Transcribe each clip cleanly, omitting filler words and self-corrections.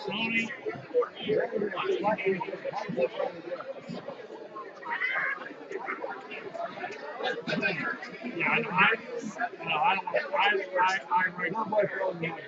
Sony. Yeah, I don't, I write. Not my phone number.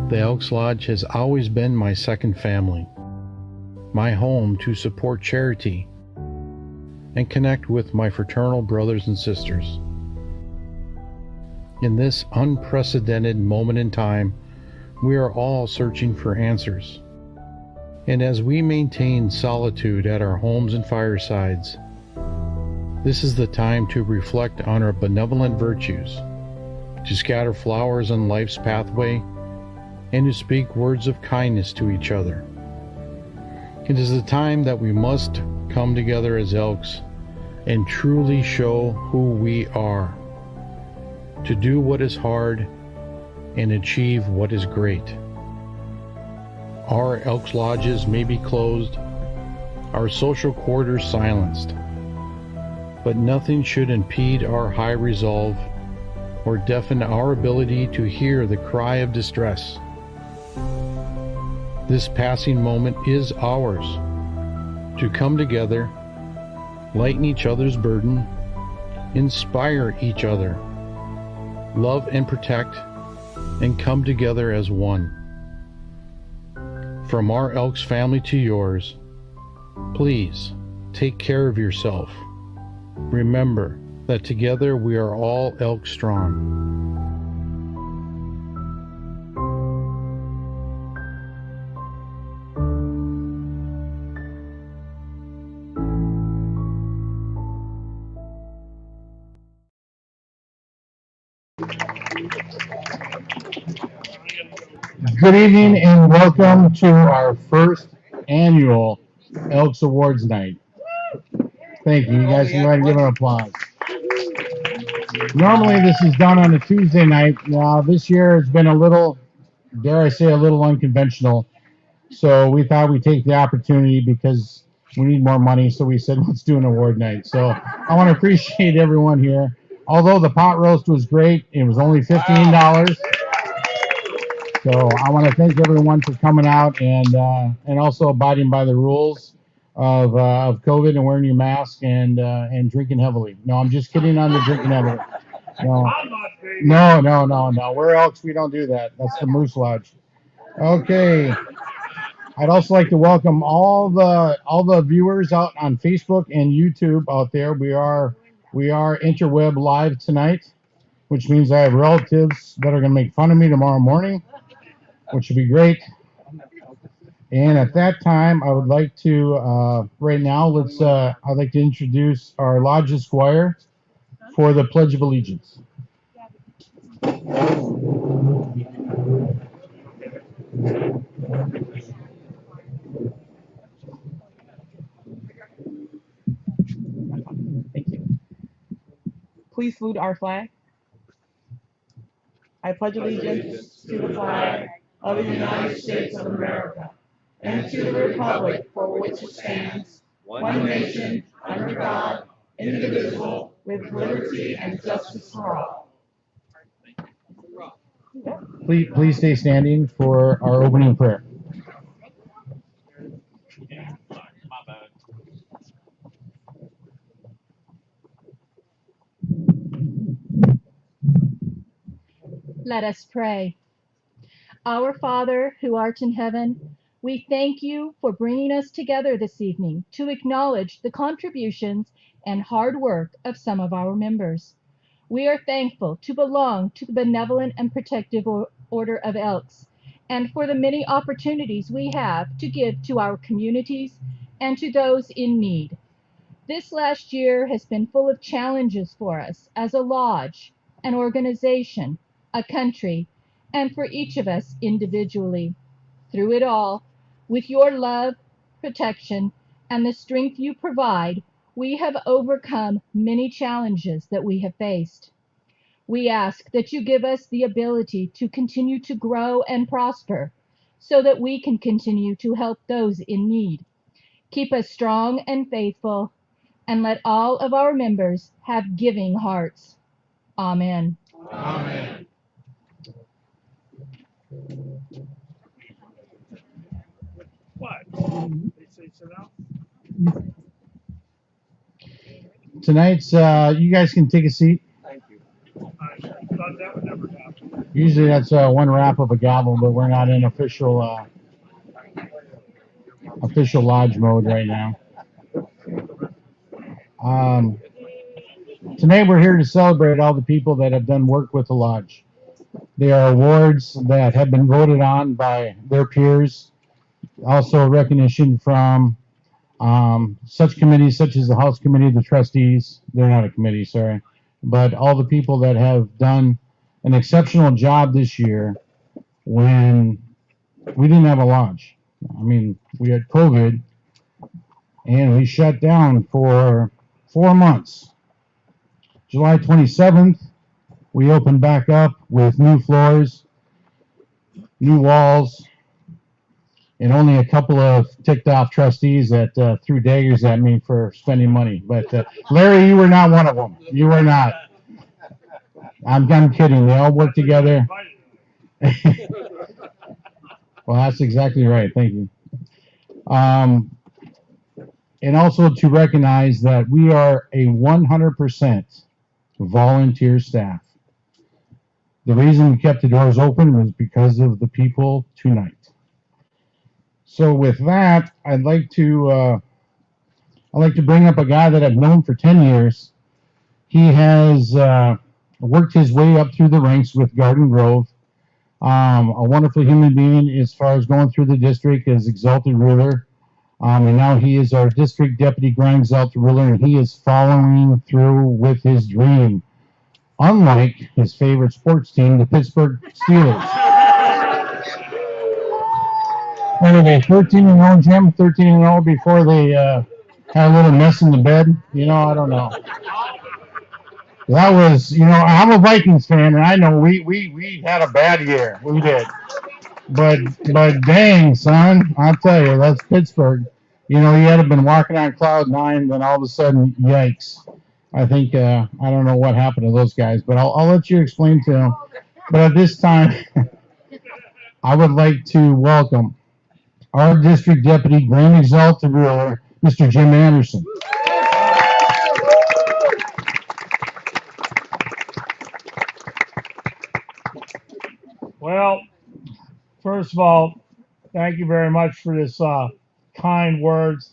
The Elks Lodge has always been my second family, my home to support charity and connect with my fraternal brothers and sisters. In this unprecedented moment in time, we are all searching for answers. And as we maintain solitude at our homes and firesides, this is the time to reflect on our benevolent virtues, to scatter flowers on life's pathway, and to speak words of kindness to each other. It is the time that we must come together as Elks and truly show who we are, to do what is hard and achieve what is great. Our Elks Lodges may be closed, our social quarters silenced, but nothing should impede our high resolve or deafen our ability to hear the cry of distress. This passing moment is ours to come together, lighten each other's burden, inspire each other, love and protect, and come together as one. From our Elks family to yours, please take care of yourself. Remember that together we are all Elk strong. Good evening and welcome to our first annual Elks Awards Night. Thank you. You guys can go ahead and give an applause. Normally this is done on a Tuesday night. Now this year has been a little, dare I say, a little unconventional. So we thought we'd take the opportunity because we need more money. So we said, let's do an award night. So I want to appreciate everyone here. Although the pot roast was great, it was only $15. So I want to thank everyone for coming out and also abiding by the rules of COVID and wearing your mask and drinking heavily. No, I'm just kidding on the drinking heavily. No. We're Elks. We don't do that. That's the Moose Lodge. Okay. I'd also like to welcome all the viewers out on Facebook and YouTube out there. We are interweb live tonight, which means I have relatives that are going to make fun of me tomorrow morning, which would be great. And at that time, I would like to right now I'd like to introduce our Lodge Esquire for the Pledge of Allegiance. Thank you. Please salute our flag. I pledge allegiance to the flag of the United States of America and to the republic for which it stands, one nation, under God, indivisible, with liberty and justice for all. Please stay standing for our opening prayer. Let us pray. Our Father, who art in heaven, we thank you for bringing us together this evening to acknowledge the contributions and hard work of some of our members. We are thankful to belong to the benevolent and protective order of Elks, and for the many opportunities we have to give to our communities and to those in need. This last year has been full of challenges for us as a lodge, an organization, a country, and for each of us individually. Through it all, with your love, protection, and the strength you provide, we have overcome many challenges that we have faced. We ask that you give us the ability to continue to grow and prosper so that we can continue to help those in need. Keep us strong and faithful, and let all of our members have giving hearts. Amen. Amen. What? They say sit down? Tonight's, you guys can take a seat. I thought that would never happen. Usually that's one rap of a gavel, but we're not in official lodge mode right now. Um, Tonight we're here to celebrate all the people that have done work with the lodge. They are awards that have been voted on by their peers. Also recognition from such committees such as the House Committee, the trustees. They're not a committee, sorry. But all the people that have done an exceptional job this year when we didn't have a lodge. I mean, we had COVID and we shut down for 4 months. July 27th, we opened back up with new floors, new walls, and only a couple of ticked off trustees that threw daggers at me for spending money. But Larry, you were not one of them. You were not. I'm kidding. They all work together. Well, that's exactly right. Thank you. And also to recognize that we are a 100% volunteer staff. The reason we kept the doors open was because of the people tonight. So with that, I'd like to bring up a guy that I've known for 10 years. He has worked his way up through the ranks with Garden Grove. A wonderful human being as far as going through the district as exalted ruler. And now he is our district deputy grand exalted ruler, and he is following through with his dream. Unlike his favorite sports team, the Pittsburgh Steelers. What are they, 13-0, Jim? 13-0 before they had a little mess in the bed? You know, I don't know. That was, I'm a Vikings fan, and I know we had a bad year. We did. But dang, son, I'll tell you, that's Pittsburgh. You had been walking on cloud nine, then all of a sudden, yikes. I think, I don't know what happened to those guys, but I'll let you explain to them. But at this time, I would like to welcome our district deputy grand exalted ruler, Mr. Jim Anderson. Well, first of all, thank you very much for this kind words.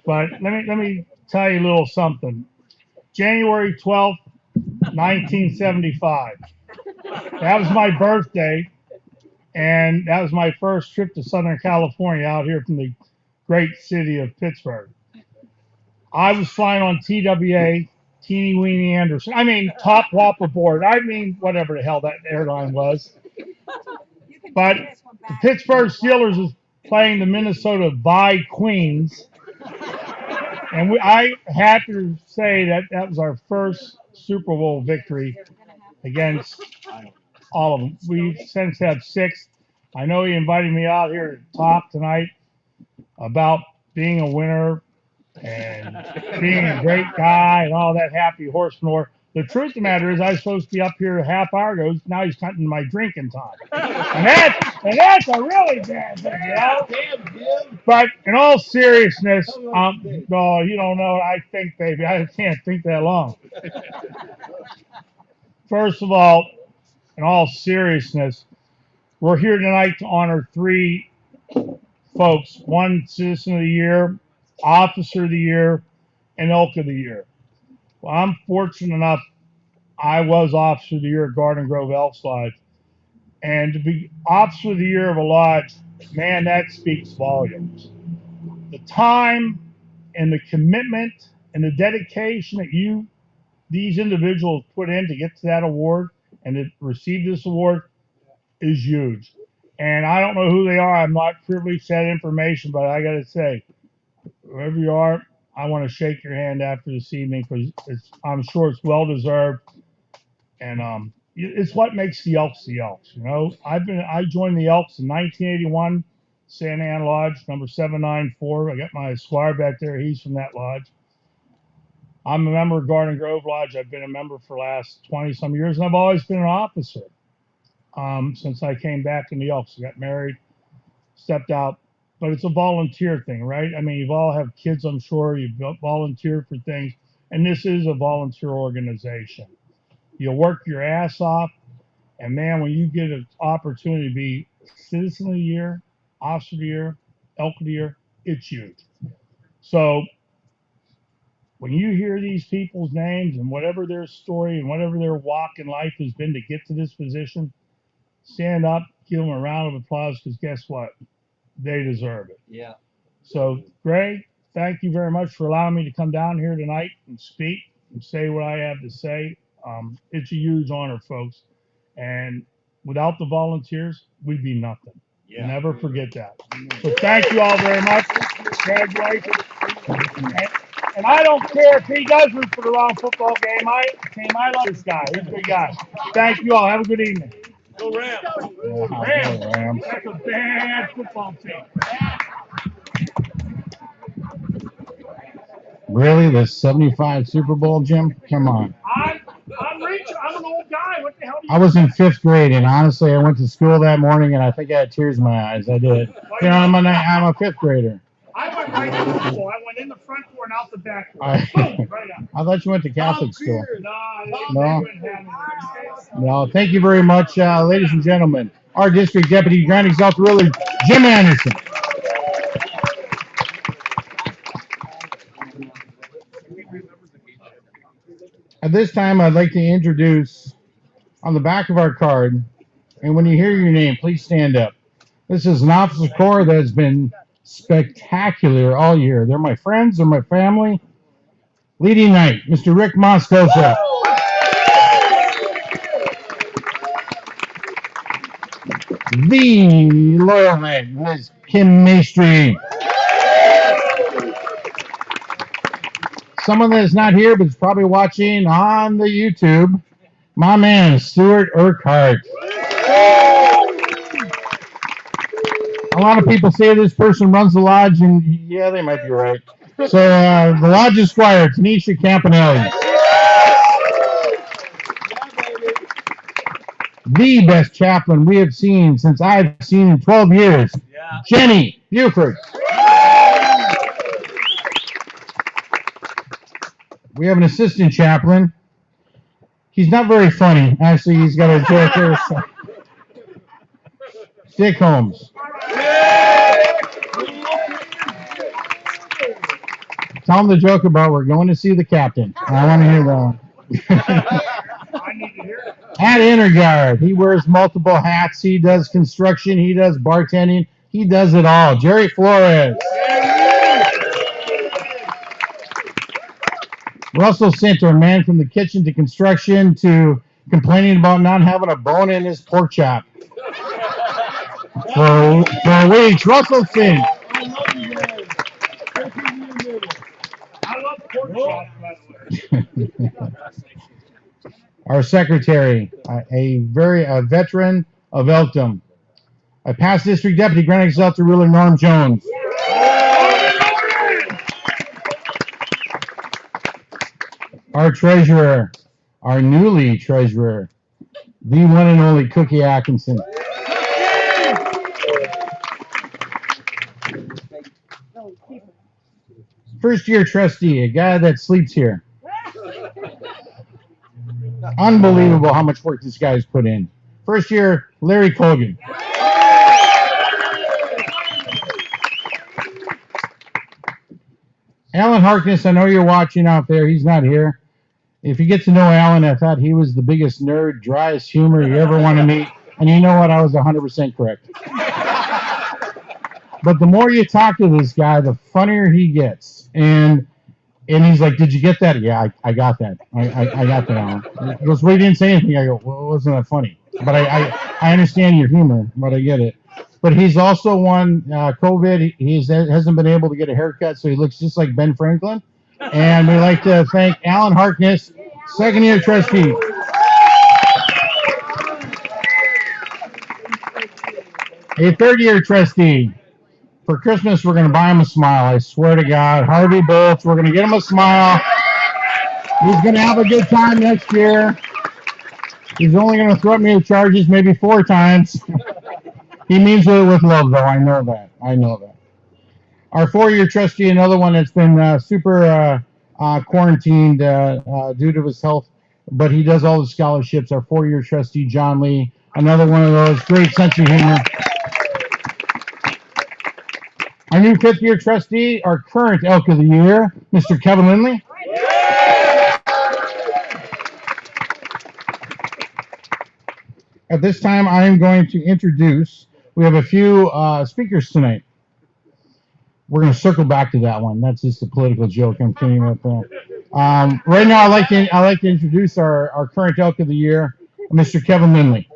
But let me tell you a little something. January 12th, 1975. That was my birthday, and that was my first trip to Southern California out here from the great city of Pittsburgh. I was flying on TWA, Teeny Weeny Anderson. I mean, Top Whopper board. I mean, whatever the hell that airline was. But the Pittsburgh Steelers was playing the Minnesota Queens. And I had to say that was our first Super Bowl victory against all of them. We've since had 6. I know he invited me out here to talk tonight about being a winner and being a great guy and all that happy horse manure. The truth of the matter is I was supposed to be up here a half hour ago. Now he's cutting my drinking time. And that's a really bad thing, But in all seriousness, no, you don't know. I think, baby, I can't think that long. First of all, in all seriousness, we're here tonight to honor 3 folks. 1 Citizen of the Year, Officer of the Year, and Elk of the Year. Well, I'm fortunate enough, I was Officer of the Year at Garden Grove Elks Lodge. And to be Officer of the Year of a lodge, man, that speaks volumes. The time and the commitment and the dedication that these individuals put in to get to that award and to receive this award is huge. And I don't know who they are. I'm not privileged to that information, but I got to say, wherever you are, I want to shake your hand after this evening because I'm sure it's well deserved, and it's what makes the Elks the Elks. I joined the Elks in 1981, Santa Ana Lodge, number 794. I got my squire back there. He's from that lodge. I'm a member of Garden Grove Lodge. I've been a member for the last 20 some years, and I've always been an officer since I came back in the Elks. I got married, stepped out. But it's a volunteer thing, right? I mean, you've all have kids, I'm sure. You've volunteered for things. And this is a volunteer organization. You work your ass off. And man, when you get an opportunity to be Citizen of the Year, Officer of the Year, Elk of the Year, it's huge. So when you hear these people's names and whatever their story and whatever their walk in life has been to get to this position, stand up, give them a round of applause, because guess what? They deserve it. Yeah. So, Greg, thank you very much for allowing me to come down here tonight and speak and say what I have to say. It's a huge honor, folks. And without the volunteers, we'd be nothing. Yeah. Never forget that. So thank you all very much. Congratulations. And I don't care if he does root for the wrong football team. I love this guy. He's a good guy. Thank you all. Have a good evening. Go Rams. Rams. That's a bad football team. Really? The 75 Super Bowl, Jim? Come on. I'm rich. I'm an old guy. What the hell do you I was in 5th grade, and honestly, I went to school that morning, and I think I had tears in my eyes. I did. You know, I'm a 5th grader. I went right to school. I went in the front door and out the back door. I, Right out. I thought you went to Catholic school. No. No, thank you very much, ladies and gentlemen. Our district deputy, Grand Exalted Ruler, Jim Anderson. At this time, I'd like to introduce on the back of our card, and when you hear your name, please stand up. This is an officer corps that has been spectacular all year. They're my friends, they're my family. Leading Knight, Mr. Rick Moscosa. The Loyal Knight, Ms. Kim Maestri. Someone that's not here but is probably watching on the YouTube, my man, Stuart Urquhart. A lot of people say this person runs the lodge, and yeah, they might be right. So, the Lodge Esquire, Tanisha Campanelli. The best chaplain we have seen since I've seen in 12 years, Jenny Buford. We have an assistant chaplain. He's not very funny. Actually, he's got a joke here. So. Dick Holmes. Tell him the joke about we're going to see the captain. I want to hear that. At Interguard, he wears multiple hats. He does construction. He does bartending. He does it all. Jerry Flores. Russell Center, man from the kitchen to construction to complaining about not having a bone in his pork chop. For weeks, Russell Center. I love pork chops, by the way. Our secretary, a veteran of Elkdom, a past district deputy, Grand Exalted Ruler Norm Jones. Our treasurer, our newly treasurer, the one and only Cookie Atkinson. First year trustee, a guy that sleeps here. Unbelievable how much work this guy's put in. First year, Larry Colgan. Alan Harkness, I know you're watching out there. He's not here. If you get to know Alan, I thought he was the biggest nerd, driest humor you ever want to meet. And you know what? I was 100% correct. But the more you talk to this guy, the funnier he gets. And he's like, did you get that? Yeah, I got that. I got that, Alan. He goes, well, you didn't say anything. I go, well, wasn't that funny? But I understand your humor, but I get it. But he's also won COVID. He hasn't been able to get a haircut, so he looks just like Ben Franklin. And we'd like to thank Alan Harkness, second-year trustee. A third-year trustee. For Christmas, we're going to buy him a smile. I swear to God. Harvey Bolts, we're going to get him a smile. He's going to have a good time next year. He's only going to throw me the charges maybe 4 times. He means it with love, though. I know that. Our 4-year trustee, another one that's been super quarantined due to his health. but he does all the scholarships. Our 4-year trustee, John Lee, another one of those, great sense of humor. Our new 5th-year trustee, our current Elk of the Year, Mr. Kevin Lindley. At this time, I am going to introduce, we have a few speakers tonight. We're going to circle back to that one. That's just a political joke I'm kidding with. Right now, I'd like to introduce our current Elk of the Year, Mr. Kevin Lindley.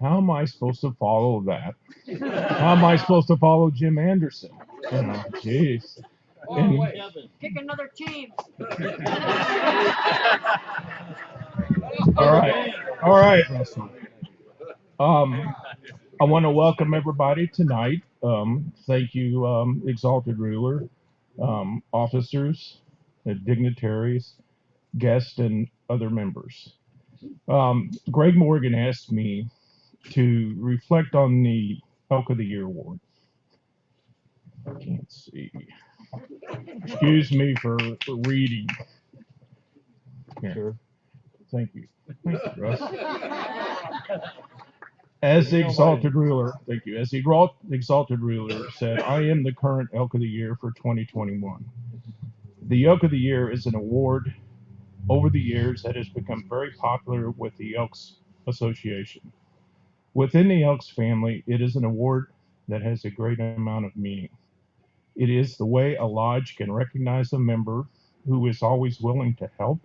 How am I supposed to follow that? How am I supposed to follow Jim Anderson? You know, jeez. Pick another team. All right, Russell. I want to welcome everybody tonight. Thank you, Exalted Ruler, officers, dignitaries, guests, and other members. Greg Morgan asked me to reflect on the Elk of the Year award. I can't see. Excuse me for reading. Here. Thank you. Thank you, Russ. As the exalted ruler, thank you. As the exalted ruler said, I am the current Elk of the Year for 2021. The Elk of the Year is an award over the years that has become very popular with the Elks Association. Within the Elks family, it is an award that has a great amount of meaning. It is the way a lodge can recognize a member who is always willing to help,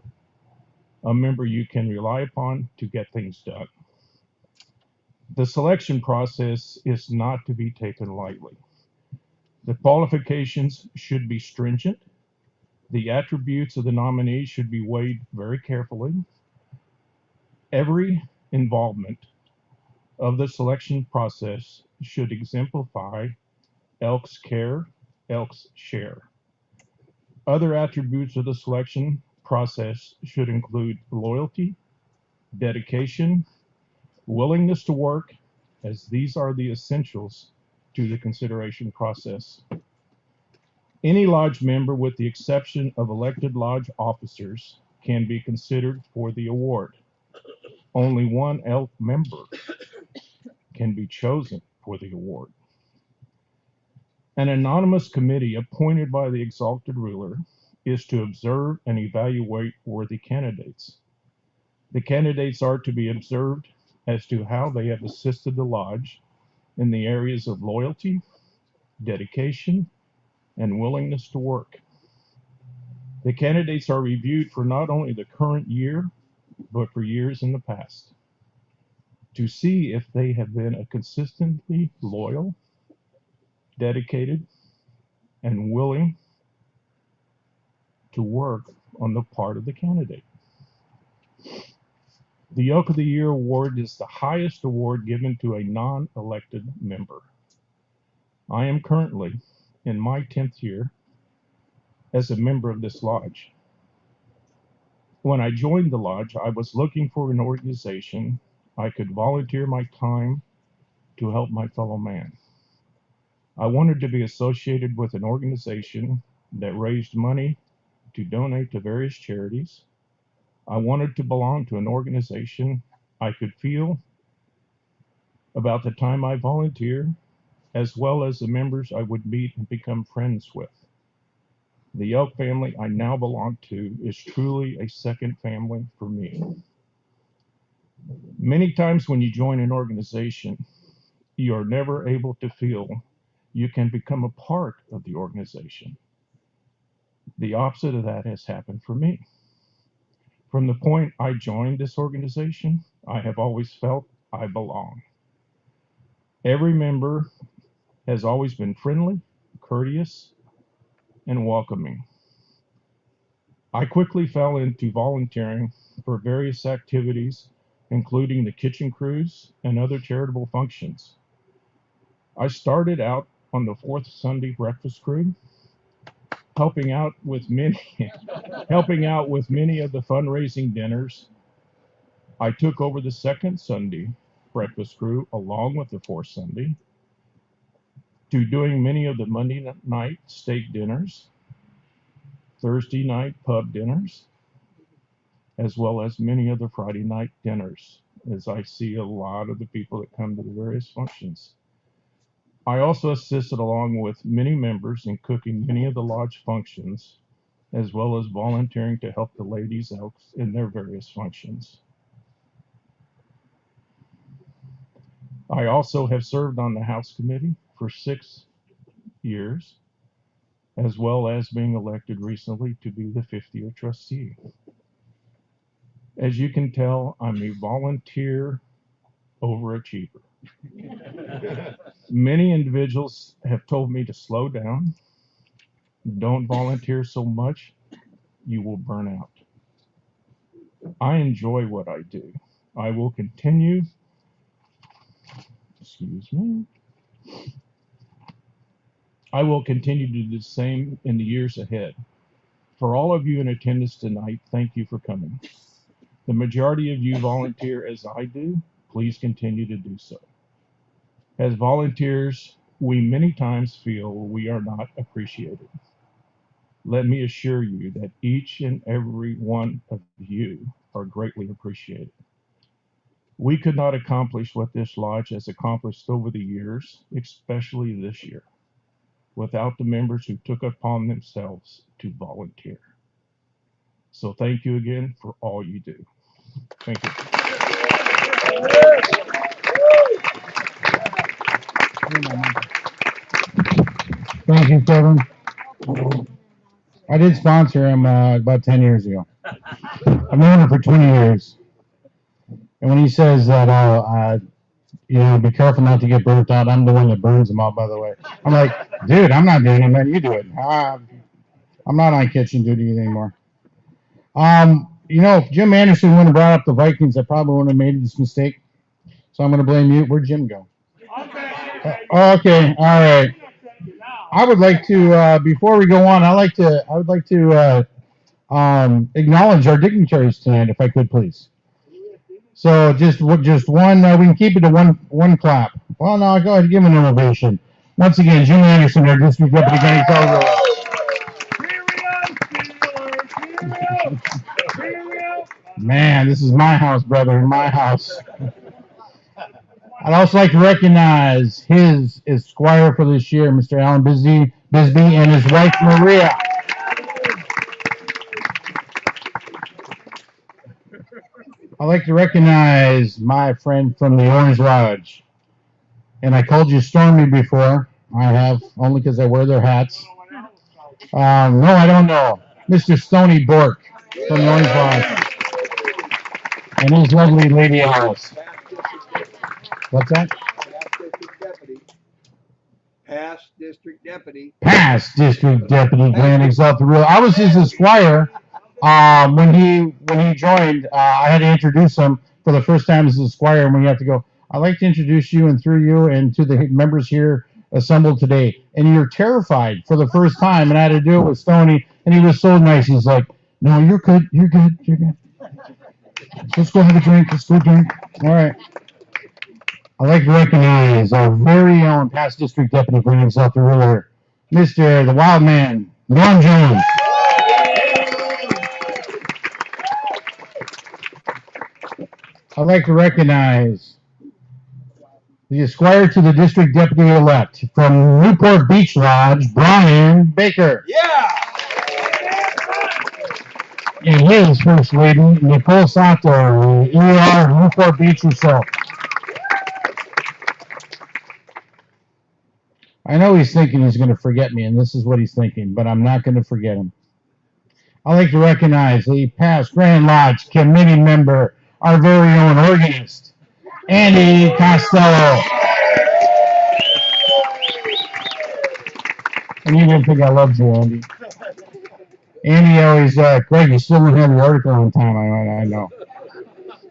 a member you can rely upon to get things done. The selection process is not to be taken lightly. The qualifications should be stringent. The attributes of the nominee should be weighed very carefully. Every involvement of the selection process should exemplify Elks care, Elks share. Other attributes of the selection process should include loyalty, dedication, willingness to work, as these are the essentials to the consideration process. Any lodge member, with the exception of elected lodge officers, can be considered for the award. Only one Elk member can be chosen for the award. An anonymous committee appointed by the exalted ruler is to observe and evaluate worthy candidates. The candidates are to be observed as to how they have assisted the lodge in the areas of loyalty, dedication, and willingness to work. The candidates are reviewed for not only the current year, but for years in the past, to see if they have been a consistently loyal, dedicated, and willing to work on the part of the candidate. The Elk of the Year award is the highest award given to a non-elected member. I am currently in my 10th year as a member of this lodge. When I joined the lodge, I was looking for an organization I could volunteer my time to help my fellow man. I wanted to be associated with an organization that raised money to donate to various charities. I wanted to belong to an organization I could feel about the time I volunteer, as well as the members I would meet and become friends with. The Elk family I now belong to is truly a second family for me. Many times when you join an organization, you are never able to feel you can become a part of the organization. The opposite of that has happened for me. From the point I joined this organization, I have always felt I belong. Every member has always been friendly, courteous, and welcoming. I quickly fell into volunteering for various activities, including the kitchen crews and other charitable functions. I started out on the fourth Sunday breakfast crew, helping out with many of the fundraising dinners. I took over the second Sunday breakfast crew along with the fourth Sunday, to doing many of the Monday night steak dinners, Thursday night pub dinners, as well as many of the Friday night dinners, as I see a lot of the people that come to the various functions. I also assisted along with many members in cooking many of the lodge functions, as well as volunteering to help the ladies Elks in their various functions. I also have served on the House Committee for 6 years, as well as being elected recently to be the 50th trustee. As you can tell, I'm a volunteer overachiever. Many individuals have told me to slow down, don't volunteer so much, you will burn out. I enjoy what I do. I will continue, I will continue to do the same in the years ahead. For all of you in attendance tonight, thank you for coming. The majority of you volunteer as I do. Please continue to do so. As volunteers, we many times feel we are not appreciated. Let me assure you that each and every one of you are greatly appreciated. We could not accomplish what this lodge has accomplished over the years, especially this year, without the members who took upon themselves to volunteer. So thank you again for all you do. Thank you. Thank you, Kevin. I did sponsor him about 10 years ago. I've known him for 20 years. And when he says that, be careful not to get burnt out, I'm the one that burns them out, by the way. I'm like, dude, I'm not doing it, man. You do it. I'm not on kitchen duty anymore. If Jim Anderson wouldn't have brought up the Vikings, I probably wouldn't have made this mistake. So I'm going to blame you. Where'd Jim go? Okay, all right. I would like to, before we go on, I would like to acknowledge our dignitaries tonight, if I could, please. So just one, we can keep it to one clap. Well, no, go ahead, give him an ovation. Once again, Jim Anderson, our district deputy county television. Man, this is my house, brother, my house. I'd also like to recognize his esquire for this year, Mr. Alan Bisbee, and his wife, Maria. I'd like to recognize my friend from the Orange Lodge. And I called you Stormy before. I have, only because I wear their hats. No, I don't know. Mr. Stony Bork from the Orange Lodge. And his lovely lady house. What's that? Past district deputy. Past district deputy, Glenn Exalted Real. I was his esquire when he joined. I had to introduce him for the first time as his esquire, and we have to go, I'd like to introduce you and through you and to the members here assembled today. And you're terrified for the first time, and I had to do it with Stoney, and he was so nice. He's like, no, you're good. Let's go have a drink. Let's go drink. All right. I'd like to recognize our very own past district deputy for himself the ruler, Mr. the Wild Man, Norm Jones. I'd like to recognize the esquire to the district deputy elect from Newport Beach Lodge, Brian Baker. Yeah. And his first lady, Nicole Sato, ER Newport Beach herself. I know he's thinking he's going to forget me, and this is what he's thinking, but I'm not going to forget him. I'd like to recognize the past Grand Lodge committee member, our very own organist, Andy Costello. And you didn't think I loved you, Andy. Andy always, Greg, you still don't have the article on time. I know.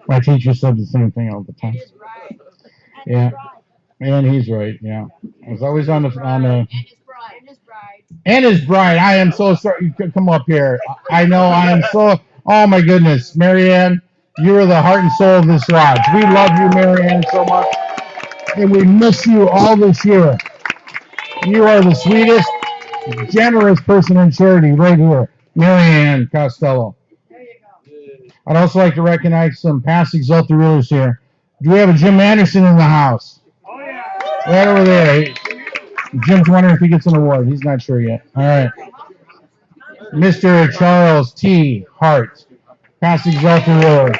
My teacher said the same thing all the time. Yeah. And he's right, yeah. I was always on the and his bride. I am so sorry. You could come up here. I know I am so. Oh my goodness, Marianne, You are the heart and soul of this lodge. We love you, Marianne, so much, and we miss you all this year. You are the sweetest, generous person in charity right here, Marianne Costello. I'd also like to recognize some past Exalted rulers here. Do we have a Jim Anderson in the house? Right over there. Jim's wondering if he gets an award. He's not sure yet. All right. Mr. Charles T. Hart, past Exalted ruler.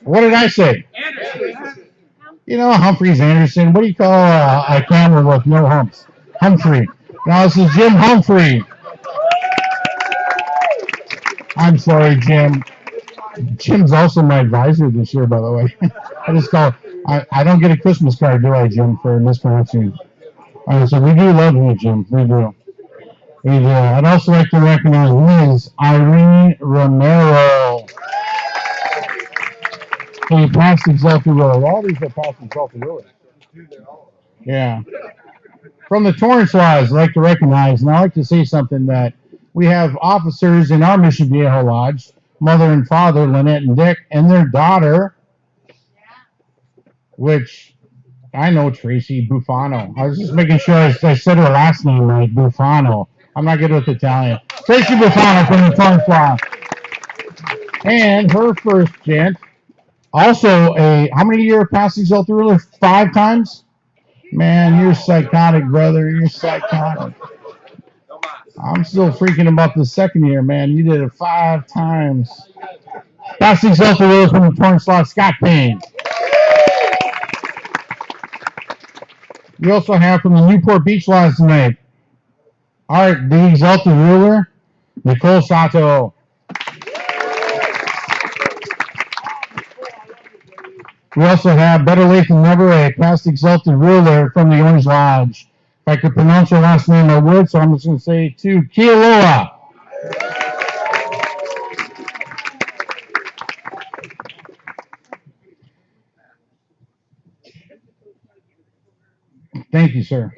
What did I say? You know, Humphreys Anderson. What do you call a camera with no humps? Humphrey. Now this is Jim Humphrey. I'm sorry, Jim. Jim's also my advisor this year, by the way. I just call. I don't get a Christmas card, do I, Jim, for mispronouncing? So we do love you, Jim. We do. We do. I'd also like to recognize Ms. Irene Romero. Hey, past Exalted ruler. All these are past Exalted rulers. Yeah. From the Torrance Lodge, I'd like to recognize, and I'd like to say something that we have officers in our Mission Viejo Lodge, mother and father, Lynette and Dick, and their daughter, which I know Tracy Bufano. I was just making sure I said her last name right, Bufano. I'm not good with Italian. Tracy Bufano from the Torrance Lodge. And her first gent, also how many year past Exalted ruler? 5 times? Man, you're psychotic, brother. You're psychotic. I'm still freaking about the second year, man. You did it 5 times. Past Exalted ruler from the Torrance Lodge, Scott Payne. We also have from the Newport Beach Lodge tonight, the Exalted ruler, Nicole Sato. We also have Better Late Than Never, a past Exalted ruler from the Orange Lodge. If I could pronounce her last name, I would, so I'm just going to say to Kialoa. Thank you, sir.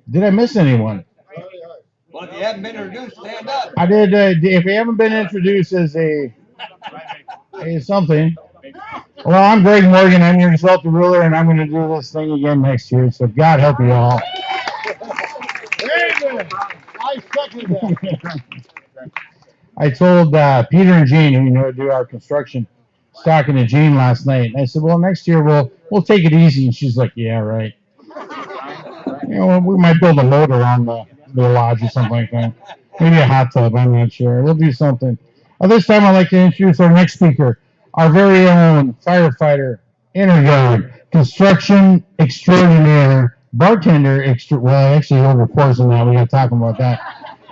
Did I miss anyone? Well, if you haven't been introduced, stand up. I did. If you haven't been introduced as a something, well, I'm Greg Morgan. I'm your Exalted ruler, and I'm going to do this thing again next year. So God help you all. Amen. I second that. I told Peter and Jane, who do our construction, I was talking to Jane last night. And I said, "Well, next year we'll take it easy." And she's like, "Yeah, right. We might build a moat around the lodge or something like that. Maybe a hot tub. I'm not sure. We'll do something." This time, I'd like to introduce our next speaker, our very own firefighter, inner construction extraordinaire, bartender well, actually over poison now. We got to talk about that.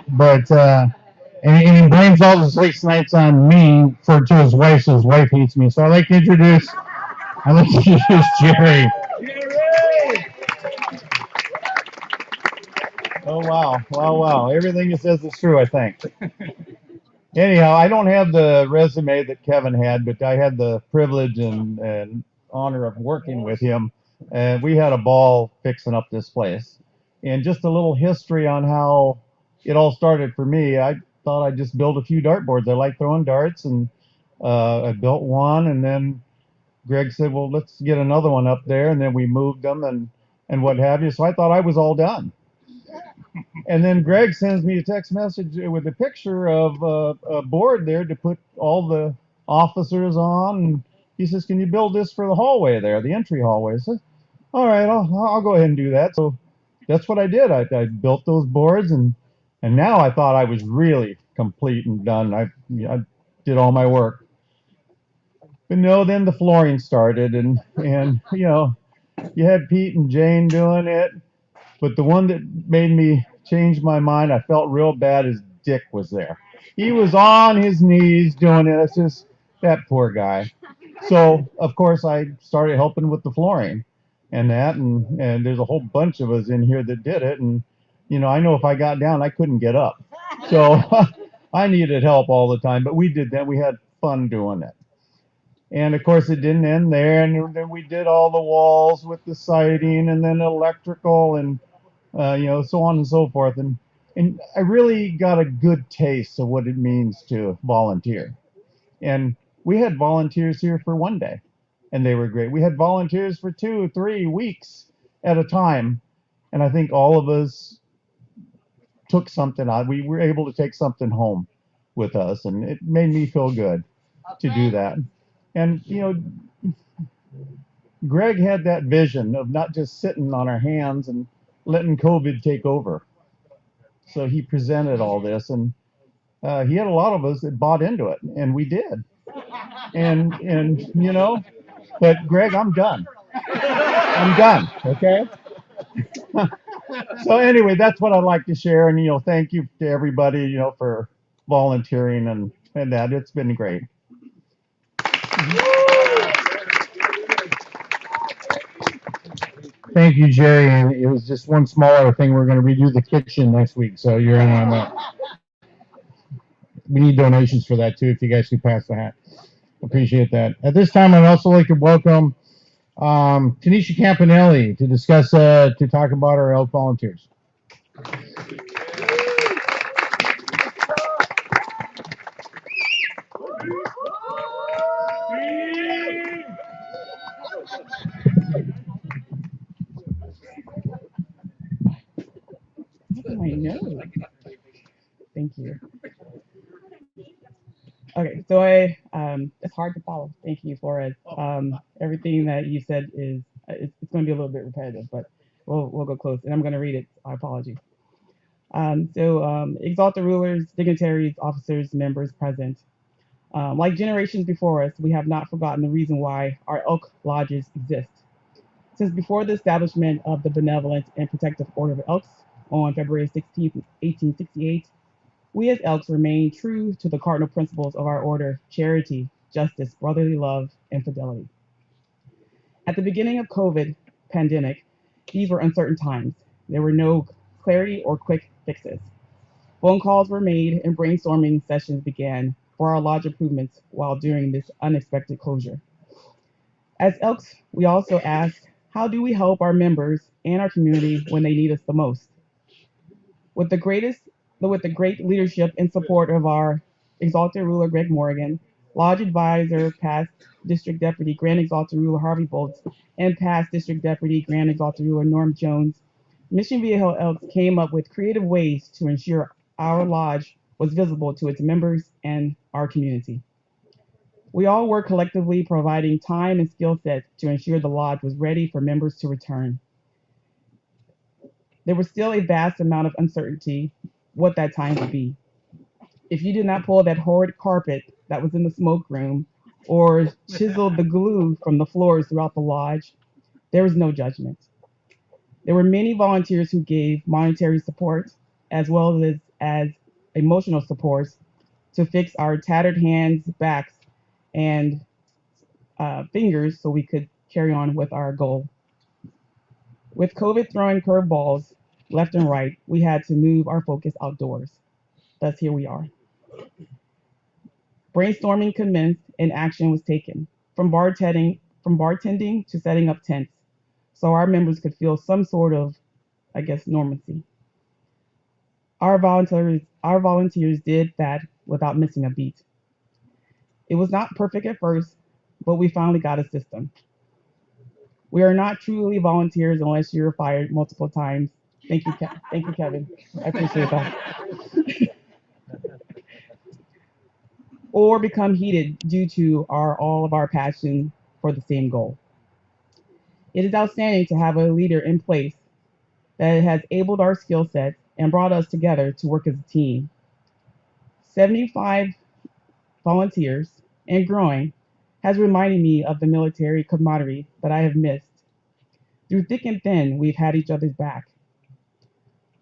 But and he blames all his late nights on me to his wife, so his wife hates me. So I'd like to introduce Jerry. Oh, wow. Everything he says is true, I think. Anyhow, I don't have the resume that Kevin had, but I had the privilege and honor of working with him. And we had a ball fixing up this place. And just a little history on how it all started for me. I thought I'd just build a few dartboards. I like throwing darts, and I built one. And then Greg said, well, let's get another one up there. And then we moved them and what have you. So I thought I was all done. And then Greg sends me a text message with a picture of a board there to put all the officers on. And he says, can you build this for the hallway there, the entry hallway? I said, all right, I'll go ahead and do that. So that's what I did. I built those boards, and now I thought I was really complete and done. I did all my work. But no, then the flooring started, and you had Pete and Jane doing it. But the one that made me change my mind, I felt real bad, is Dick was there. He was on his knees doing it. It's just that poor guy. So, of course, I started helping with the flooring and that. And there's a whole bunch of us in here that did it. And, I know if I got down, I couldn't get up. So I needed help all the time. But we did that. We had fun doing it. And of course, it didn't end there. And then we did all the walls with the siding and then electrical and, so on and so forth. And And I really got a good taste of what it means to volunteer. And we had volunteers here for one day, and they were great. We had volunteers for 2 or 3 weeks at a time, and I think all of us took something out. We were able to take something home with us, and it made me feel good to do that. And Greg had that vision of not just sitting on our hands and letting COVID take over. So he presented all this, and he had a lot of us that bought into it, and we did. And but Greg, I'm done. I'm done. Okay. So anyway, that's what I'd like to share, and thank you to everybody, for volunteering and that. It's been great. Thank you, Jerry. And it was just one smaller thing. We're going to redo the kitchen next week, so you're in on that. We need donations for that too. If you guys could pass the hat, appreciate that. At this time, I'd also like to welcome Tanisha Campanelli to discuss to talk about our elk volunteers. I know. Thank you. Okay, so it's hard to follow. Thank you, Flores. Everything that you said is it's going to be a little bit repetitive, but we'll go close, and I'm going to read it. I apologize. Exalt the rulers, dignitaries, officers, members present. Like generations before us, we have not forgotten the reason why our elk lodges exist. Since before the establishment of the Benevolent and Protective Order of Elks on February 16, 1868, we as Elks remain true to the cardinal principles of our order: charity, justice, brotherly love, and fidelity. At the beginning of COVID pandemic, these were uncertain times. There were no clarity or quick fixes. Phone calls were made and brainstorming sessions began for our lodge improvements while during this unexpected closure. As Elks, we also asked, how do we help our members and our community when they need us the most? With the great leadership and support of our Exalted Ruler Greg Morgan, Lodge Advisor, past District Deputy Grand Exalted Ruler Harvey Bolts, and past District Deputy Grand Exalted Ruler Norm Jones, Mission Viejo Elks came up with creative ways to ensure our lodge was visible to its members and our community. We all worked collectively, providing time and skill sets to ensure the lodge was ready for members to return. There was still a vast amount of uncertainty what that time would be. If you did not pull that horrid carpet that was in the smoke room or chisel the glue from the floors throughout the lodge, there was no judgment. There were many volunteers who gave monetary support as well as emotional support to fix our tattered hands, backs, and fingers so we could carry on with our goal. With COVID throwing curveballs left and right, we had to move our focus outdoors. Thus, here we are. Brainstorming commenced and action was taken, from bartending to setting up tents, so our members could feel some sort of, normalcy. Our volunteers did that without missing a beat. It was not perfect at first, but we finally got a system. We are not truly volunteers unless you're fired multiple times. Thank you, thank you, Kevin. I appreciate that. Or become heated due to all of our passion for the same goal. It is outstanding to have a leader in place that has abled our skill sets and brought us together to work as a team. 75 volunteers and growing has reminded me of the military camaraderie that I have missed. Through thick and thin, we've had each other's back.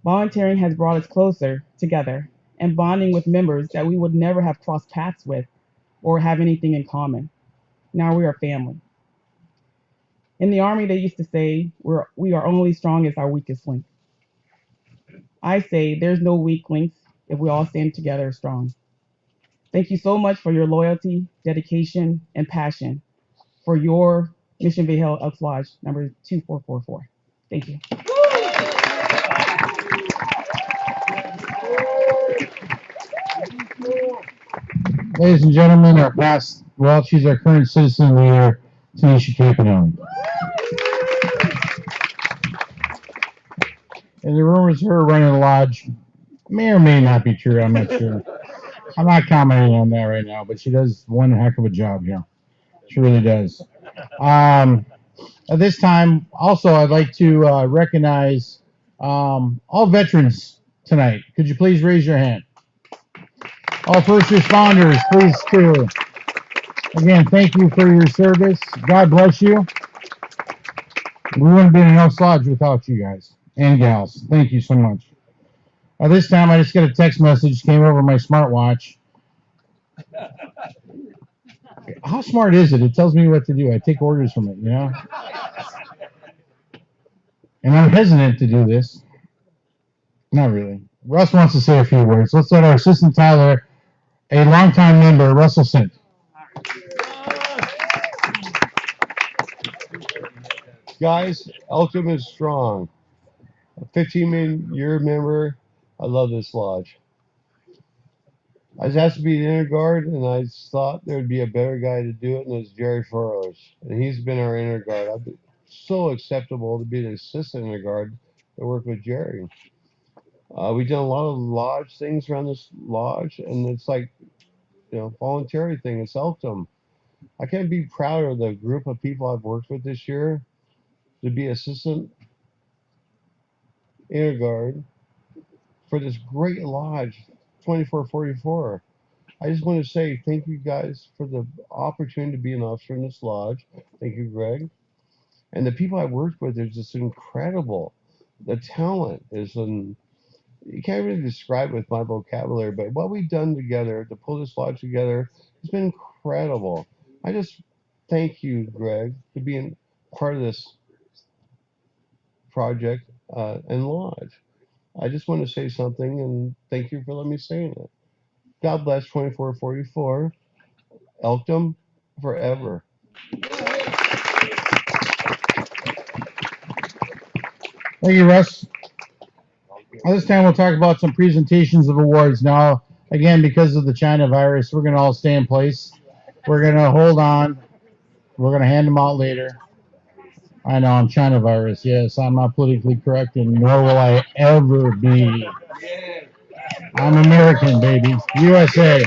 Volunteering has brought us closer together and bonding with members that we would never have crossed paths with or have anything in common. Now we are family. In the Army, they used to say, we are only strong as our weakest link. I say there's no weak links if we all stand together strong. Thank you so much for your loyalty, dedication, and passion for your Mission Viejo Elks Lodge number 2444. Thank you. Ladies and gentlemen, our past, well, she's our current citizen of the year, Tanisha Campanelli. And the rumors of her running the lodge may or may not be true. I'm not sure. I'm not commenting on that right now, but she does one heck of a job here. She really does. At this time, also, I'd like to recognize all veterans tonight. Could you please raise your hand? All first responders, please too. Again, thank you for your service. God bless you. We wouldn't be in an Elks Lodge without you guys and gals. Thank you so much. This time, I just got a text message, came over my smartwatch. How smart is it? It tells me what to do. I take orders from it, you know? And I'm hesitant to do this. Not really. Russ wants to say a few words. Let's let our assistant Tyler, a longtime member, Russell Sint. Guys, Elkham is strong. A 15-year member. I love this lodge. I was asked to be an inner guard, and I thought there would be a better guy to do it, and it's Jerry Furrows. And he's been our inner guard. I've been so acceptable to be the assistant inner guard to work with Jerry. We've done a lot of lodge things around this lodge, and it's like, voluntary thing. It's Elkham. I can't be prouder of the group of people I've worked with this year to be assistant inner guard for this great lodge, 2444. I just want to say thank you guys for the opportunity to be an officer in this lodge. Thank you, Greg. And the people I worked with is just incredible. The talent is you can't really describe it with my vocabulary, but what we've done together to pull this lodge together has been incredible. I just thank you, Greg, for being part of this project and lodge. I just want to say something, and thank you for letting me say it. God bless 2444. Elkham forever. Thank you, Russ. This time we'll talk about some presentations of awards. Now, again, because of the China virus, we're going to all stay in place. We're going to hold on. We're going to hand them out later. I know I'm China virus. Yes, I'm not politically correct, and nor will I ever be. I'm American, baby. USA.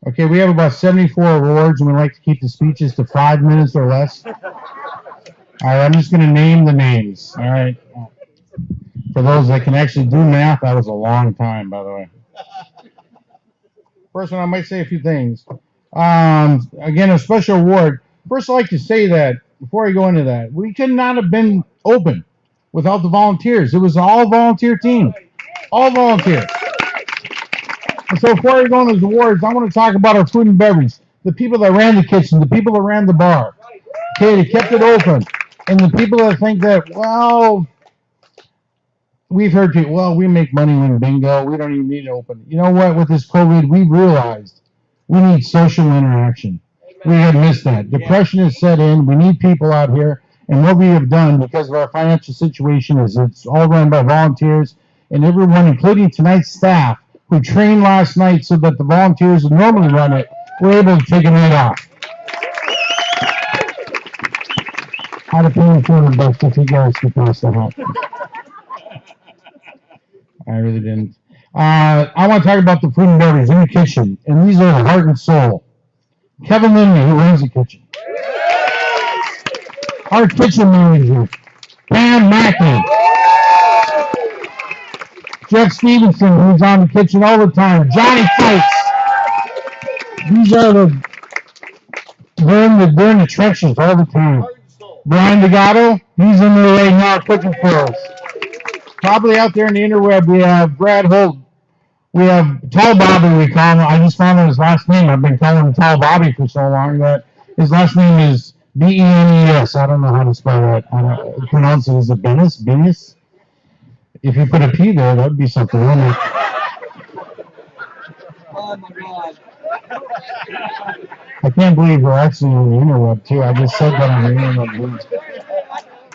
Okay, we have about 74 awards, and we like to keep the speeches to 5 minutes or less. All right, I'm just going to name the names. All right. For those that can actually do math, that was a long time, by the way. First one, I might say a few things. Again, a special award. First, I'd like to say that, before I go into that, we could not have been open without the volunteers. It was an all-volunteer team. All volunteer. And so before I go into those awards, I want to talk about our food and beverage. The people that ran the kitchen, the people that ran the bar. Okay, they kept it open. And the people that think that, well, we've heard people, well, we make money when bingo. We don't even need to open. You know what? With this COVID, we've realized we need social interaction. We have missed that. Depression has set in. We need people out here. And what we have done, because of our financial situation, is it's all run by volunteers and everyone, including tonight's staff, who trained last night so that the volunteers who normally run it were able to take a night off. I'd have paid $200 if you guys could pass that out. I really didn't. I want to talk about the food and beverage in the kitchen, and these are the heart and soul. Kevin Linley, who runs the kitchen. Our kitchen manager, Pam Mackey. Jeff Stevenson, who's on the kitchen all the time. Johnny Fikes. These are they're in the trenches all the time. Brian DeGatto, he's in there right now cooking for us. Probably out there in the interweb, we have Brad Holt. We have Tall Bobby, we call him. I just found out his last name. I've been calling him Tall Bobby for so long that his last name is Benes. I don't know how to spell that. I don't pronounce it. Is it Benes? Benes? If you put a P there, that would be something, wouldn't it? Oh my God. I can't believe we're actually on the interweb, too. I just said that on the interweb.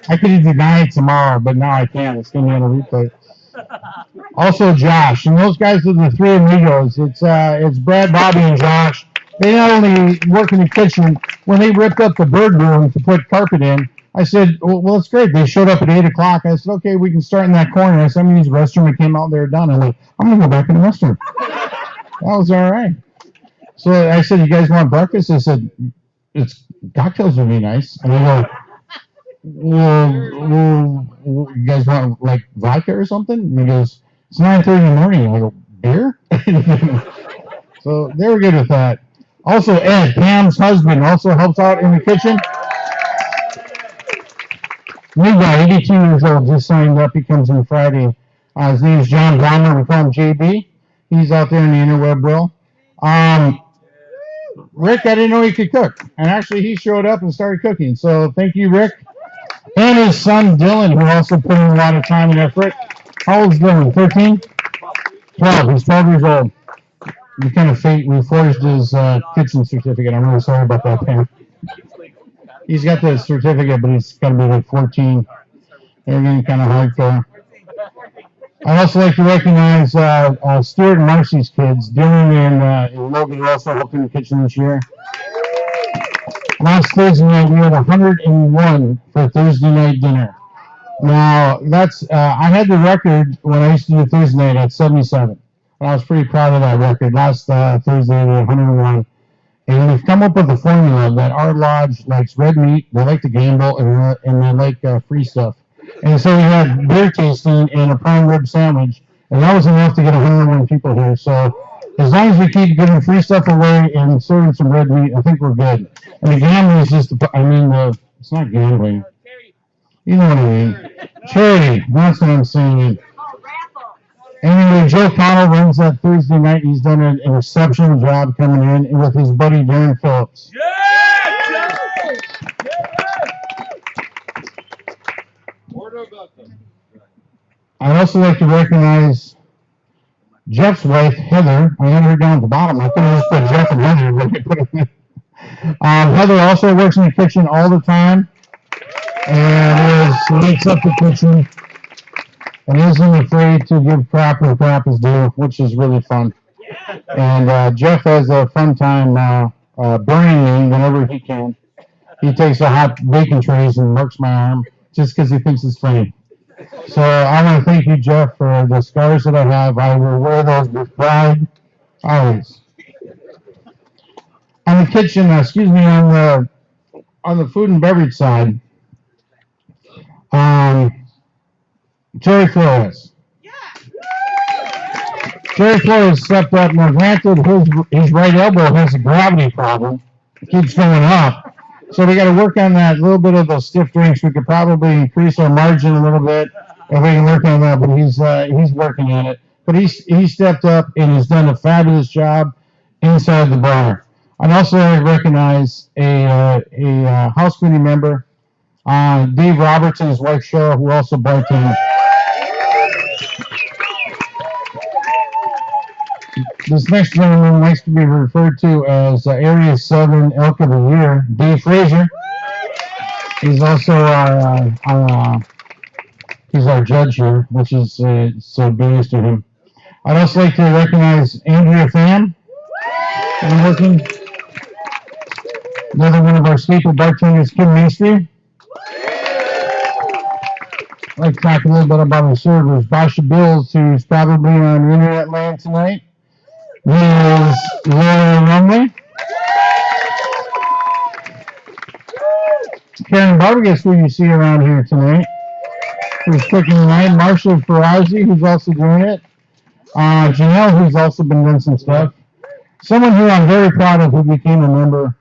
I could deny it tomorrow, but now I can't. It's going to be on a replay. Also Josh, and those guys are the three amigos. It's Brad, Bobby, and Josh. They not only work in the kitchen. When they ripped up the bird room to put carpet in, I said, well, that's great. They showed up at 8 o'clock. I said, okay, we can start in that corner. I said, I'm going to use the restroom. I came out there done. I'm like, I'm going to go back in the restroom. That was all right. So I said, you guys want breakfast? I said, it's cocktails would be nice. And they go, well, you guys want like vodka or something? And he goes, it's 9:30 in the morning. I go, beer? So they were good with that. Also, Ed, Pam's husband, also helps out in the kitchen. New guy, 82 years old, just signed up. He comes in Friday. His name is John Dahmer. We call him JB. He's out there in the interweb world. Rick, I didn't know he could cook. And actually, he showed up and started cooking. So thank you, Rick. And his son, Dylan, who also put in a lot of time and effort. How old is Dylan? 13? 12. He's 12 years old. We forged his kitchen certificate. I'm really sorry about that, Pam. He's got the certificate, but he's going to be like 14. They're getting kind of hard for him. I'd also like to recognize Stuart and Marcy's kids. Dylan and Logan are also helping in the kitchen this year. Last Thursday night, we had 101 for Thursday night dinner. Now, that's I had the record when I used to do Thursday night at 77. And I was pretty proud of that record. Last Thursday, we had 101. And we've come up with a formula that our lodge likes red meat, they like to gamble, and they like free stuff. And so we had beer tasting and a prime rib sandwich, and that was enough to get 101 people here. So as long as we keep giving free stuff away and serving some red meat, I think we're good. And the gambling is just, it's not gambling. You know what I mean. Charity, that's what I'm saying. Anyway, Joe Connell runs that Thursday night. He's done an exceptional job coming in with his buddy Darren Phillips. I'd also like to recognize Jeff's wife, Heather. I had her down at the bottom. I couldn't just put Jeff and Heather, but I put them in. Heather also works in the kitchen all the time and makes up the kitchen. And isn't afraid to give crap when crap is due, which is really fun. And Jeff has a fun time burning me whenever he can. He takes the hot bacon trays and marks my arm just because he thinks it's funny. So I want to thank you, Jeff, for the scars that I have. I will wear those with pride, always. On the kitchen, on the food and beverage side, Jerry Flores. Jerry Flores stepped up. Now, granted, his right elbow has a gravity problem. It keeps going up. So we got to work on that. A little bit of those stiff drinks. We could probably increase our margin a little bit if we can work on that. But he's working on it. But he stepped up and has done a fabulous job inside the bar. I'd also like to recognize a house committee member, Dave Roberts and his wife Cheryl, who also bartended. This next gentleman likes to be referred to as Area 7 Elk of the Year, Dave Frazier. He's also he's our judge here, which is so bonus to him. I'd also like to recognize Andrea Pham. Another one of our staple bartenders, Kim Maestri. I'd like to talk a little bit about our servers. Basha Bills, who's probably on internet land tonight. There's Laura Rumley. Karen Barbagas, who you see around here tonight, who's cooking tonight. Marshall Farazi, who's also doing it. Janelle, who's also been doing some stuff. Someone who I'm very proud of, who became a member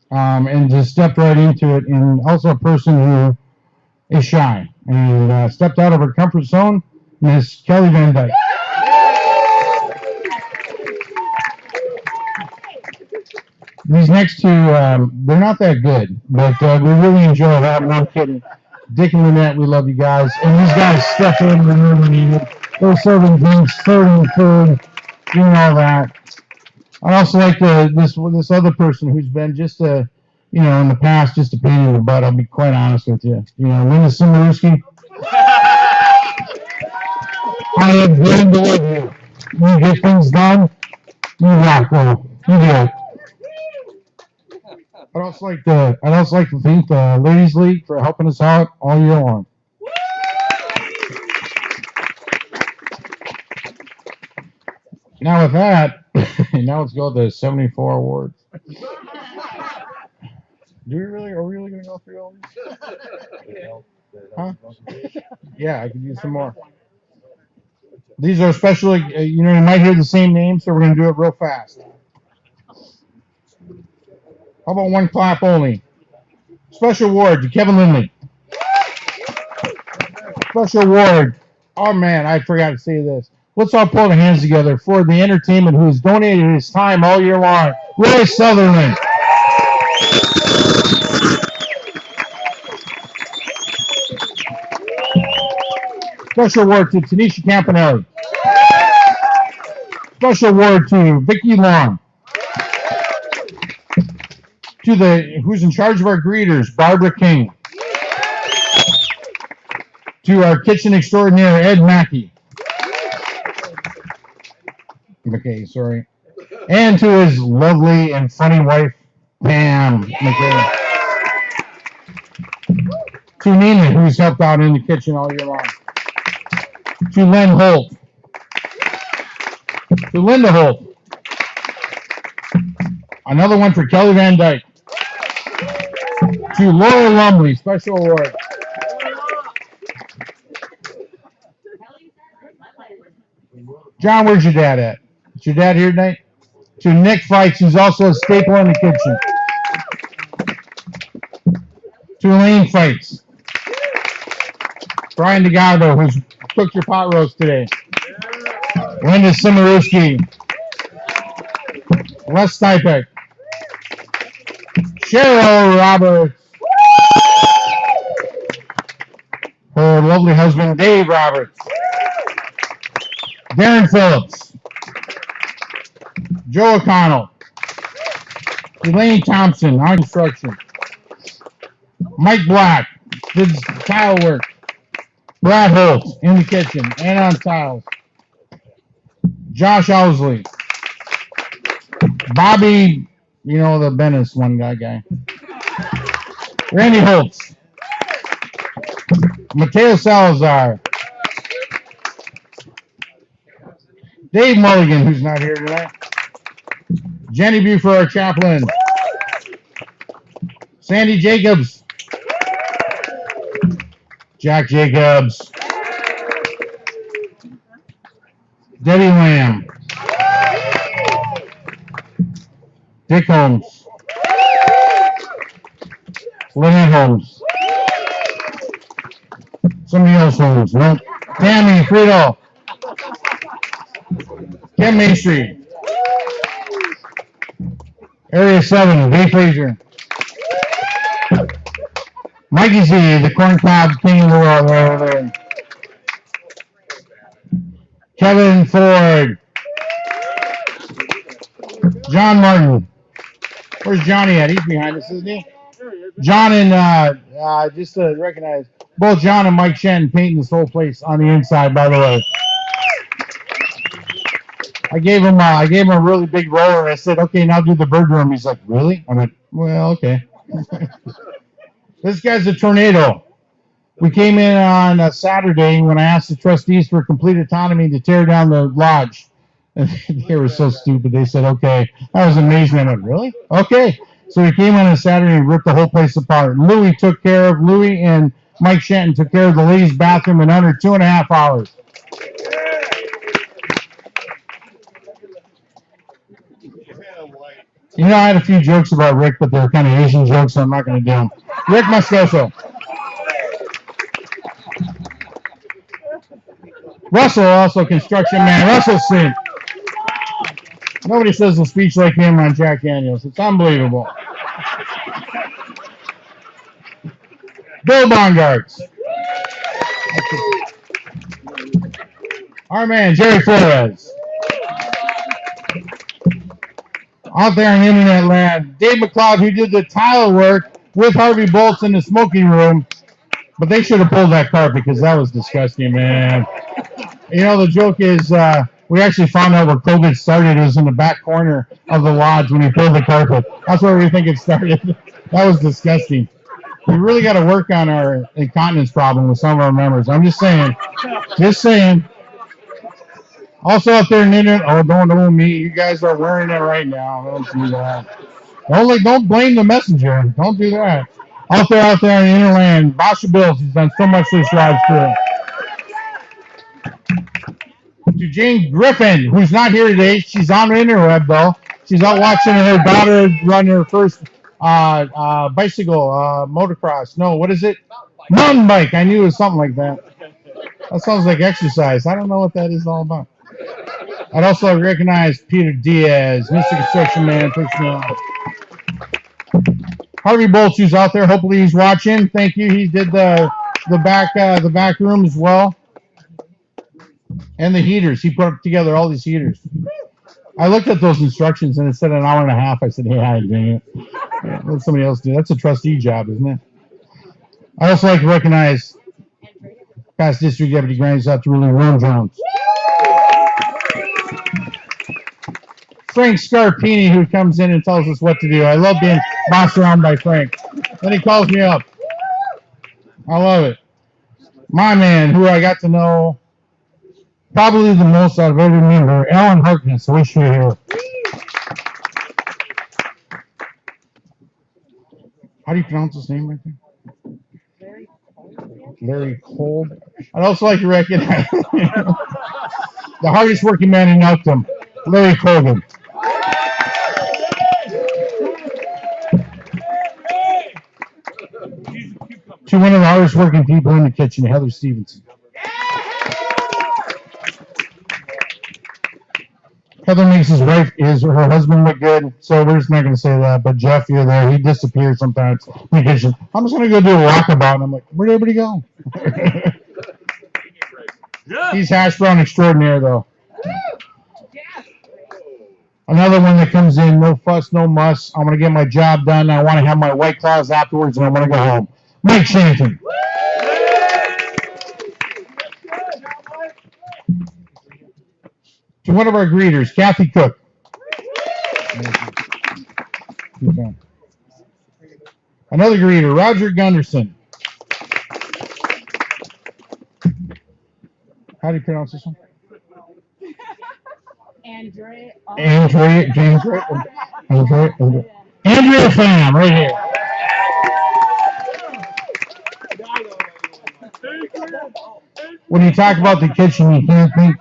and just stepped right into it, and also a person who is shy and stepped out of her comfort zone, Miss Kelly Van Dyke. These next two, they're not that good, but we really enjoy that. No kidding. Dick and Lynette, we love you guys. And these guys step in whenever we need it. They're serving drinks, serving food, doing all that. I'd also like this other person who's been just in the past, just a pain in the butt. I'll be quite honest with you. Linda Simarewski. I am willing to live here. You get things done, you rock, bro. You do it. I'd also like to thank the Ladies League for helping us out all year long. Now with that, now let's go to the 74 awards. Are we really gonna go through all these? Huh? Yeah, I could use some more. These are especially, you might hear the same name, so we're gonna do it real fast. How about one clap only? Special award to Kevin Lindley. Special award. Oh man, I forgot to say this. Let's all put our hands together for the entertainment who has donated his time all year long. Roy Sutherland. Special award to Tanisha Campanelli. Special award to Vicky Long. To who's in charge of our greeters, Barbara King. To our kitchen extraordinaire, Ed Mackey. McKay, sorry. And to his lovely and funny wife, Pam McKay. To Nina, who's helped out in the kitchen all year long. To Len Holt. To Linda Holt. Another one for Kelly Van Dyke. To Laura Lumley, special award. John, where's your dad at? Is your dad here tonight? To Nick Fikes, who's also a staple in the kitchen. To Elaine Fikes. Brian DeGardo, who's cooked your pot roast today. Linda Simarowski. Les Stipek. Cheryl Roberts. Her lovely husband, Dave Roberts. Darren Phillips. Joe O'Connell. Elaine Thompson on construction. Mike Black did tile work. Brad Holt in the kitchen and on tiles. Josh Owsley. Bobby, the Bennis one guy. Randy Holtz. Mateo Salazar. Dave Mulligan, who's not here tonight. Jenny Buford, our chaplain. Sandy Jacobs. Jack Jacobs. Debbie Lamb. Dick Holmes. Lynette Holmes. Somebody else Holmes. No. Tammy Friedel. Kim Maestri. Area 7, Dave Frazier. Mikey Z, the corn cob king of the world right over there. Kevin Ford. John Martin. Where's Johnny at? He's behind us, isn't he? John and, just to recognize, both John and Mike Shen painting this whole place on the inside, by the way. I gave him a really big roller. I said, okay, now do the bird room. He's like, really? I went, well, okay. This guy's a tornado. We came in on a Saturday when I asked the trustees for complete autonomy to tear down the lodge. And they were so stupid. They said, okay. I was amazed. I went, really? Okay. So we came on a Saturday and ripped the whole place apart. Louie and Mike Shenton took care of the ladies' bathroom in under 2.5 hours. I had a few jokes about Rick, but they're kind of Asian jokes, so I'm not going to do them. Rick Moscoso. Russell, also construction man. Russell Sink. Nobody says a speech like him on Jack Daniels. It's unbelievable. Bill Bongarts. Our man, Jerry Flores. Out there in internet land, Dave McLeod, who did the tile work with Harvey Bolts in the smoking room. But they should have pulled that carpet because that was disgusting, man. The joke is we actually found out where COVID started. It was in the back corner of the lodge when he pulled the carpet. That's where we think it started. That was disgusting. We really got to work on our incontinence problem with some of our members. I'm just saying. Just saying. Also out there in the internet, don't know me. You guys are wearing it right now. Don't do that. Don't blame the messenger. Don't do that. Out there in the interland, Basha Bills has done so much this live stream. To Jane Griffin, who's not here today. She's on the interweb, though. She's out watching her daughter run her first bicycle, motocross. No, what is it? Mountain bike. I knew it was something like that. That sounds like exercise. I don't know what that is all about. I'd also recognize Peter Diaz, Mr. Construction Man, personnel. Harvey Bolts, who's out there. Hopefully he's watching. Thank you. He did the back room as well. And the heaters. He put together all these heaters. I looked at those instructions and it said an hour and a half. I said, hey, I ain't doing it. Let somebody else do it. That's a trustee job, isn't it? I also like to recognize past district deputy Granny's out to really Ron Jones. Frank Scarpini, who comes in and tells us what to do. I love being bossed around by Frank. Then he calls me up. I love it. My man, who I got to know probably the most out of every member, Alan Harkness. I wish you were here. How do you pronounce his name right there? Larry Cole. I'd also like to recognize the hardest working man in Elkton, Larry Colgan. To one of the hardest working people in the kitchen, Heather Stevenson. Heather makes her husband look good, so we're just not going to say that. But Jeff, you're there. He disappears sometimes in the kitchen. I'm just going to go do a walkabout, and I'm like, where'd everybody go? He's hash brown extraordinaire, though. Another one that comes in, no fuss, no muss. I'm going to get my job done. I want to have my White Claws afterwards, and I want to go home. Mike Shanton. To one of our greeters, Kathy Cook. Another greeter, Roger Gunderson. How do you pronounce this one? Andrea Pham, right here. When you talk about the kitchen, you can't think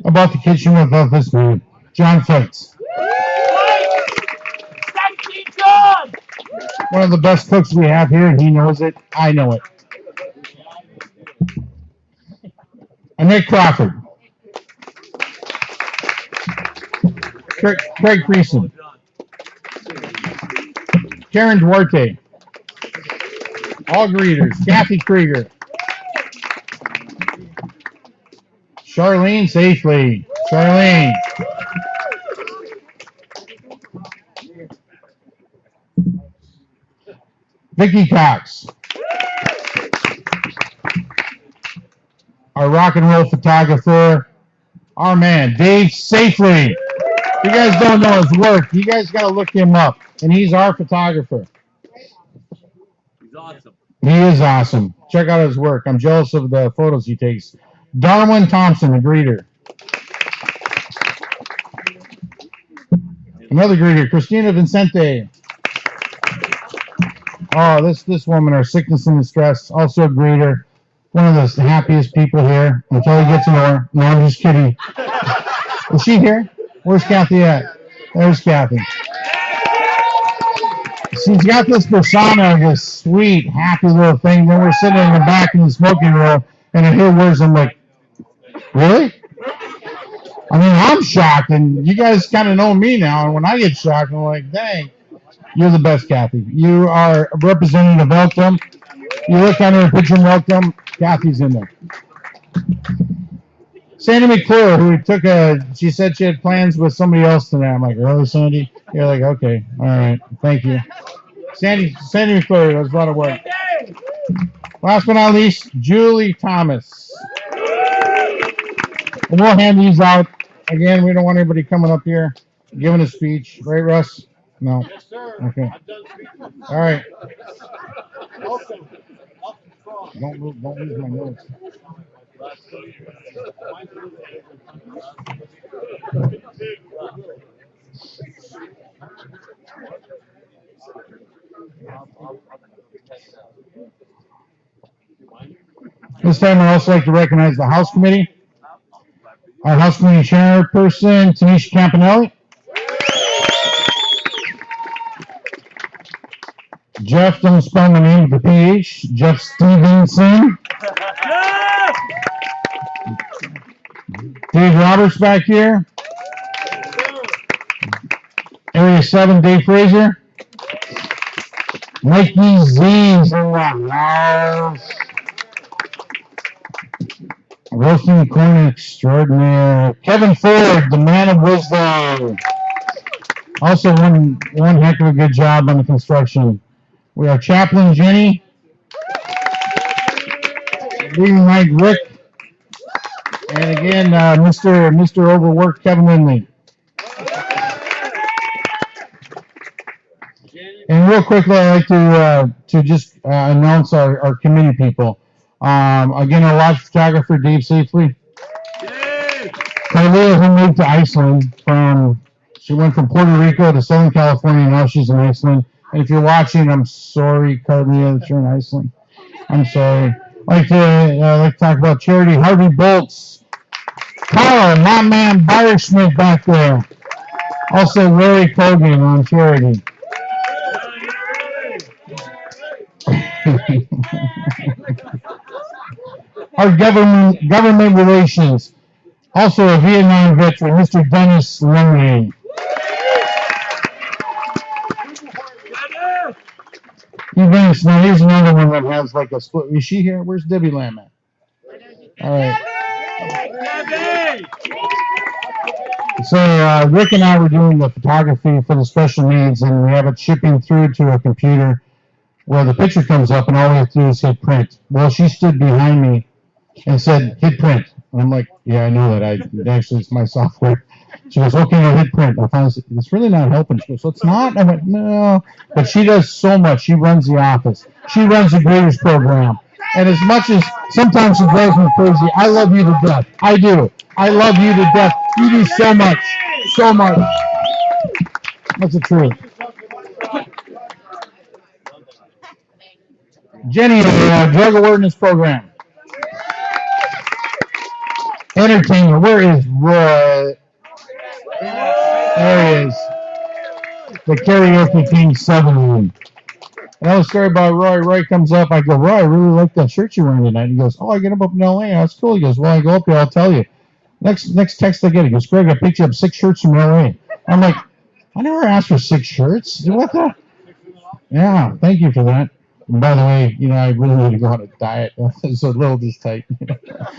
about the kitchen without this man, John Fitz. One of the best cooks we have here, and he knows it. I know it. And Nick Crawford. Craig Creason. Karen Duarte. All greeters. Kathy Krieger. Charlene Safely. Charlene. Vicky Cox. Our rock and roll photographer. Our man, Dave Safely. If you guys don't know his work, you guys got to look him up. And he's our photographer. He's awesome. He is awesome. Check out his work. I'm jealous of the photos he takes. Darwin Thompson, the greeter. Another greeter, Christina Vincente. Oh, this woman, our sickness and distress, also a greeter. One of the happiest people here until you get to know her. No, I'm just kidding. Is she here? Where's Kathy at? There's Kathy. She's got this persona, this sweet, happy little thing. Then we're sitting in the back in the smoking room, and I hear words. I'm like, really? I mean, I'm shocked, and you guys kind of know me now. And when I get shocked, I'm like, dang, you're the best, Kathy. You are a representative of Elkton. You look under a picture of Elkton, Kathy's in there. Sandy McClure, she said she had plans with somebody else tonight. I'm like, really, Sandy? You're like, okay, all right, thank you. Sandy McClure, that was a lot of work. Last but not least, Julie Thomas. And we'll hand these out. Again, we don't want anybody coming up here giving a speech. Right, Russ? No. Yes, sir. Okay. I've done speeches. All right. Welcome. Welcome strong. Don't lose my notes. This time, I'd also like to recognize the House Committee. Our House Committee Chairperson, Tanisha Campanelli. Jeff, don't spell my name with the PH. Jeff Stevenson. Dave Roberts back here. Area 7, Dave Fraser. Mikey Z's in the house. Roasting corn extraordinaire. Kevin Ford, the man of wisdom. Also one heck of a good job on the construction. We have Chaplain Jenny. Leading Mike Rick. And again, Mr. Overworked Kevin Lindley. And real quickly, I'd like to just announce our committee people. Again, our lodge photographer, Dave Safely. Carlia, who moved to Iceland she went from Puerto Rico to Southern California, and now she's in Iceland. And if you're watching, I'm sorry, Carlia, that you're in Iceland. I'm sorry. I'd like to talk about Charity Harvey Bolts. Carl, my man Byerschmidt back there. Also, Larry Kogan on Charity. Our government relations. Also a Vietnam veteran, Mr. Dennis Lemley. Dennis, now here's another one that has like a split. Is she here? Where's Debbie Lamb at? All right. So Rick and I were doing the photography for the special needs, and we have it shipping through to a computer where the picture comes up, and all we have to do is hit print. Well, she stood behind me and said, hit print. And I'm like, yeah, I know that. Actually, it's my software. She goes, okay, now hit print. I found it's really not helping. She goes, so it's not? I went, no. But she does so much. She runs the office. She runs the graders program. And as much as sometimes she drives me crazy, I love you to death. I do. I love you to death. You do so much. So much. That's the truth. Jenny, drug awareness program. Entertainment. Where is Roy? There he is. The karaoke king 7. Another story about Roy. Roy comes up. I go, Roy, I really like that shirt you're wearing tonight. He goes, oh, I get him up in L.A. That's cool. He goes, well, I go up here. I'll tell you. Next text I get, he goes, Greg, I picked you up 6 shirts from L.A. I'm like, I never asked for 6 shirts. What the? Yeah, thank you for that. And by the way, I really need to go on a diet. It's a little just tight.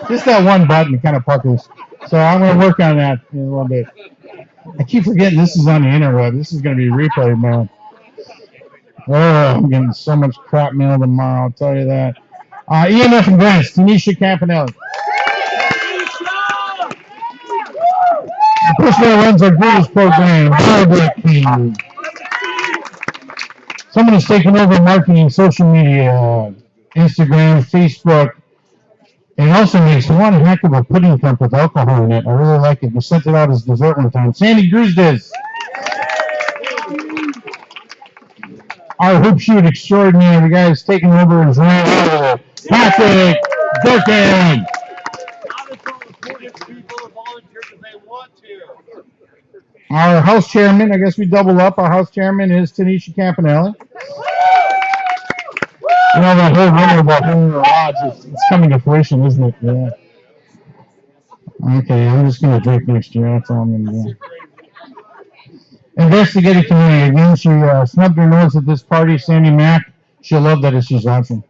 Just that one button kind of puckers. So I'm going to work on that in a little bit. I keep forgetting this is on the interweb. This is going to be replayed, man. Oh, I'm getting so much crap mail tomorrow, I'll tell you that. EMF and grants, Tanisha Campanelli. The person that runs our graders program, Barbara King. Someone is taking over marketing, social media, Instagram, Facebook, and it also makes one heck of a pudding cup with alcohol in it. I really like it. We sent it out as dessert one time. Sandy Gruzdis. Our hoop shoot extraordinaire, the guy is taking over his role. Patrick Durkin. Our house chairman, I guess we double up. Our house chairman is Tanisha Campanelli. That whole rumor about her in the lodge, it's coming to fruition, isn't it? Yeah. Okay, I'm just going to drink next year. That's all I'm going to do. Investigative committee. Again, she snubbed her nose at this party. Sandy Mack. She'll love that if she's watching.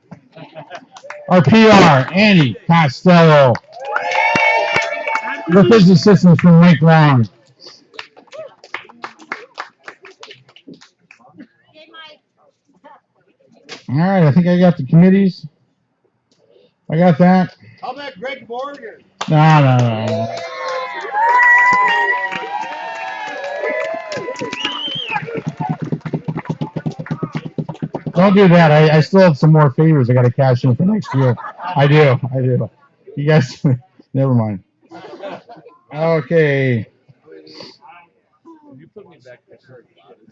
Our PR, Andy Costello. With his assistance from Mike Long. All right, I think I got the committees. I got that. How about Greg Morgan? No. Don't do that. I still have some more favors I got to cash in for next year. I do. You guys, never mind. Okay. You put me back there.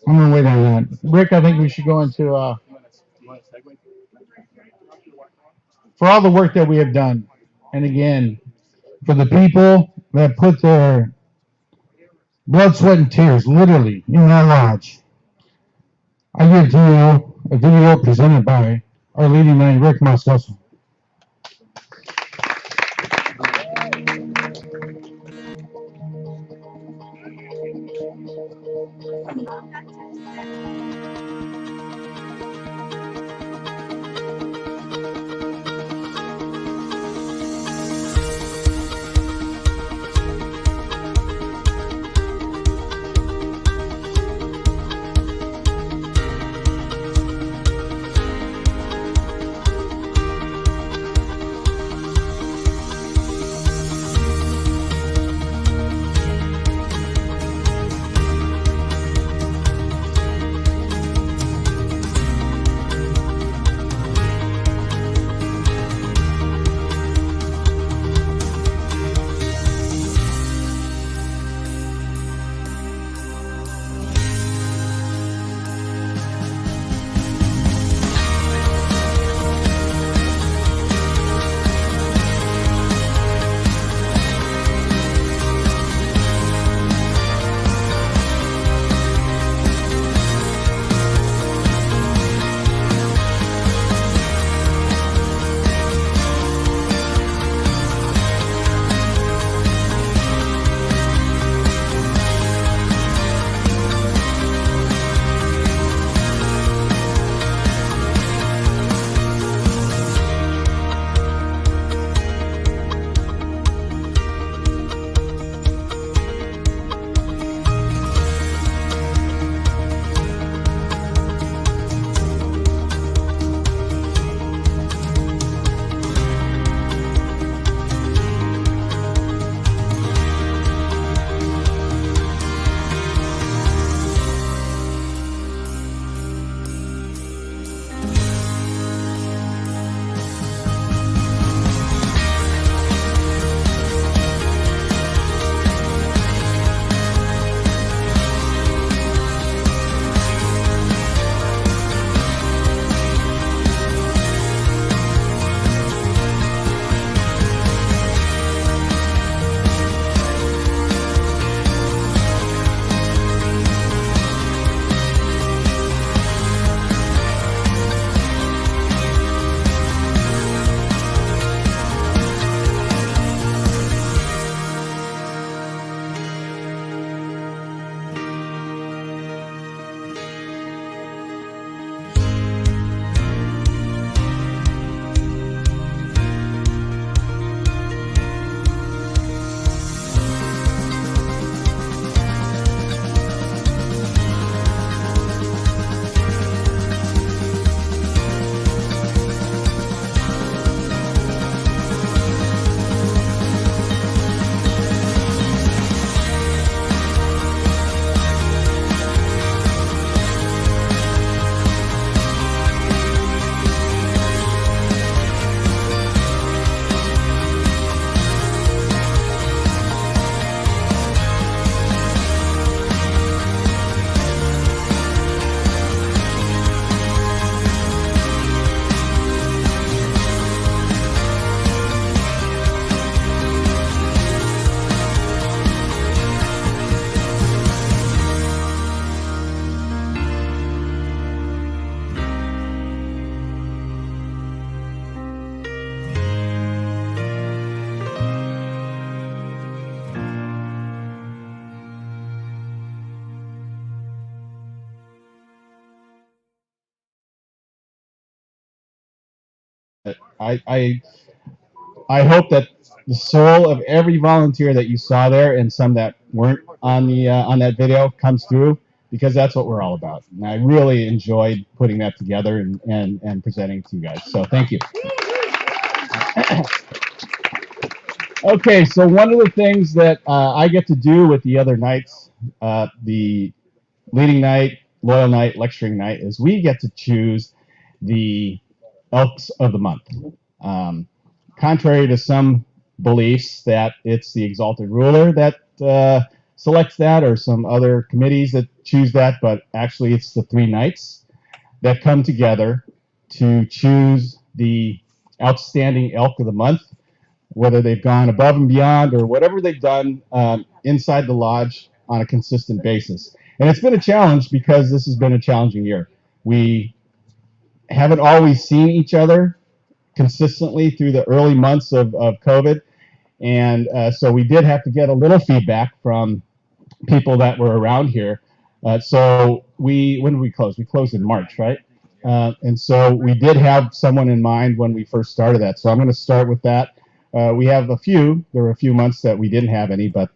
I'm gonna wait on that. Rick, I think we should go into for all the work that we have done, and again, for the people that put their blood, sweat, and tears literally in that lodge. I give to you a video presented by our leading man, Rick Moscoso. I I hope that the soul of every volunteer that you saw there and some that weren't on that video comes through, because that's what we're all about. And I really enjoyed putting that together and presenting to you guys. So thank you. Okay, so one of the things that I get to do with the other nights, the leading night, loyal night, lecturing night, is we get to choose the Elks of the Month. Contrary to some beliefs that it's the exalted ruler that selects that, or some other committees that choose that, but actually it's the three knights that come together to choose the outstanding elk of the month, whether they've gone above and beyond or whatever they've done inside the lodge on a consistent basis. And it's been a challenge because this has been a challenging year. We haven't always seen each other consistently through the early months of COVID. And so we did have to get a little feedback from people that were around here. So when did we close? We closed in March, right? And so we did have someone in mind when we first started that. So I'm going to start with that. We have there were a few months that we didn't have any, but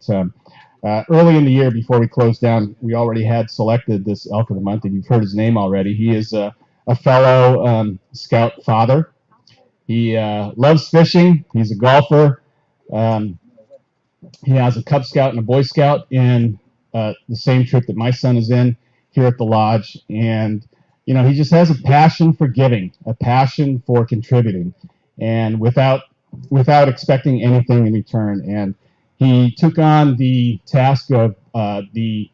early in the year before we closed down, we already had selected this elk of the month, and you've heard his name already. He is a fellow scout father. He loves fishing. He's a golfer. He has a Cub Scout and a Boy Scout in the same troop that my son is in here at the lodge. And, he just has a passion for giving, a passion for contributing, and without expecting anything in return. And he took on the task of the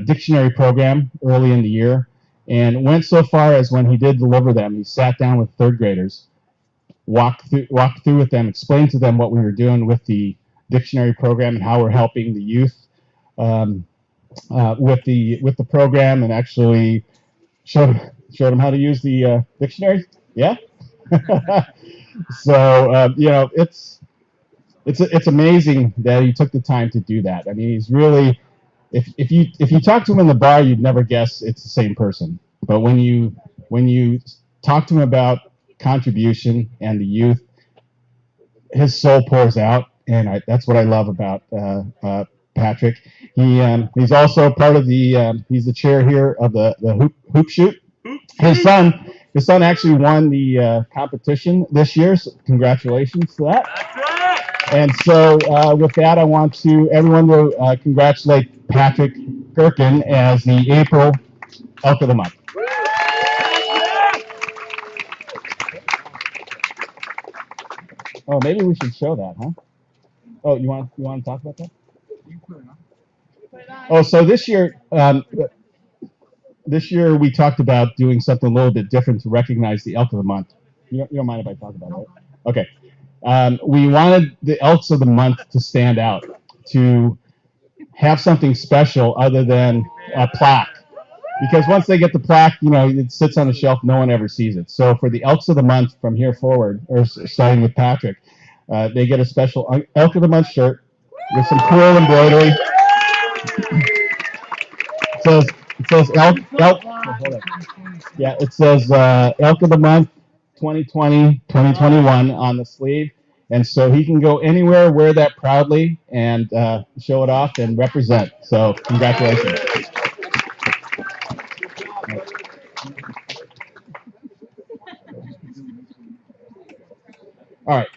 dictionary program early in the year, and went so far as when he did deliver them, he sat down with third graders, walked through with them, explained to them what we were doing with the dictionary program and how we're helping the youth with the program, and actually showed them how to use the dictionary. Yeah. So it's amazing that he took the time to do that. I mean, he's really, if you talk to him in the bar, you'd never guess it's the same person. But when you talk to him about contribution and the youth, his soul pours out, and that's what I love about Patrick. He's also part of he's the chair here of the hoop shoot. His son actually won the competition this year. So congratulations to that. That's right. And so with that, I want everyone to congratulate Patrick Gherkin as the April Elk of the Month. Oh, maybe we should show that, huh? Oh, you want to talk about that? Oh, so this year we talked about doing something a little bit different to recognize the Elk of the Month. You don't mind if I talk about it, right? Okay. We wanted the Elks of the Month to stand out, to have something special other than a plaque. Because once they get the plaque, it sits on the shelf, no one ever sees it. So for the Elks of the Month from here forward, or starting with Patrick, they get a special Elk of the Month shirt with some cool embroidery. It says Elk. Yeah, it says Elk of the Month 2020, 2021 on the sleeve. And so he can go anywhere, wear that proudly, and show it off and represent. So congratulations. All right.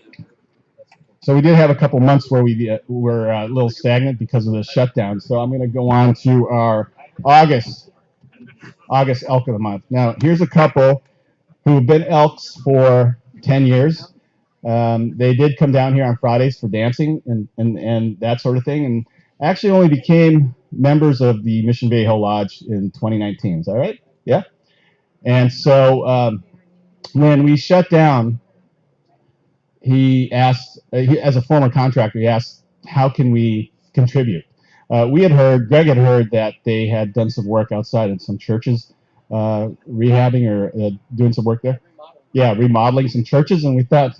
So we did have a couple months where we were a little stagnant because of the shutdown. So I'm going to go on to our August Elk of the Month. Now, here's a couple who have been Elks for 10 years. They did come down here on Fridays for dancing and that sort of thing, and actually only became members of the Mission Viejo Lodge in 2019. Is that right? Yeah. And so when we shut down, he asked, as a former contractor, he asked, how can we contribute? Greg had heard that they had done some work outside in some churches, rehabbing or doing some work there. Yeah, remodeling some churches, and we thought,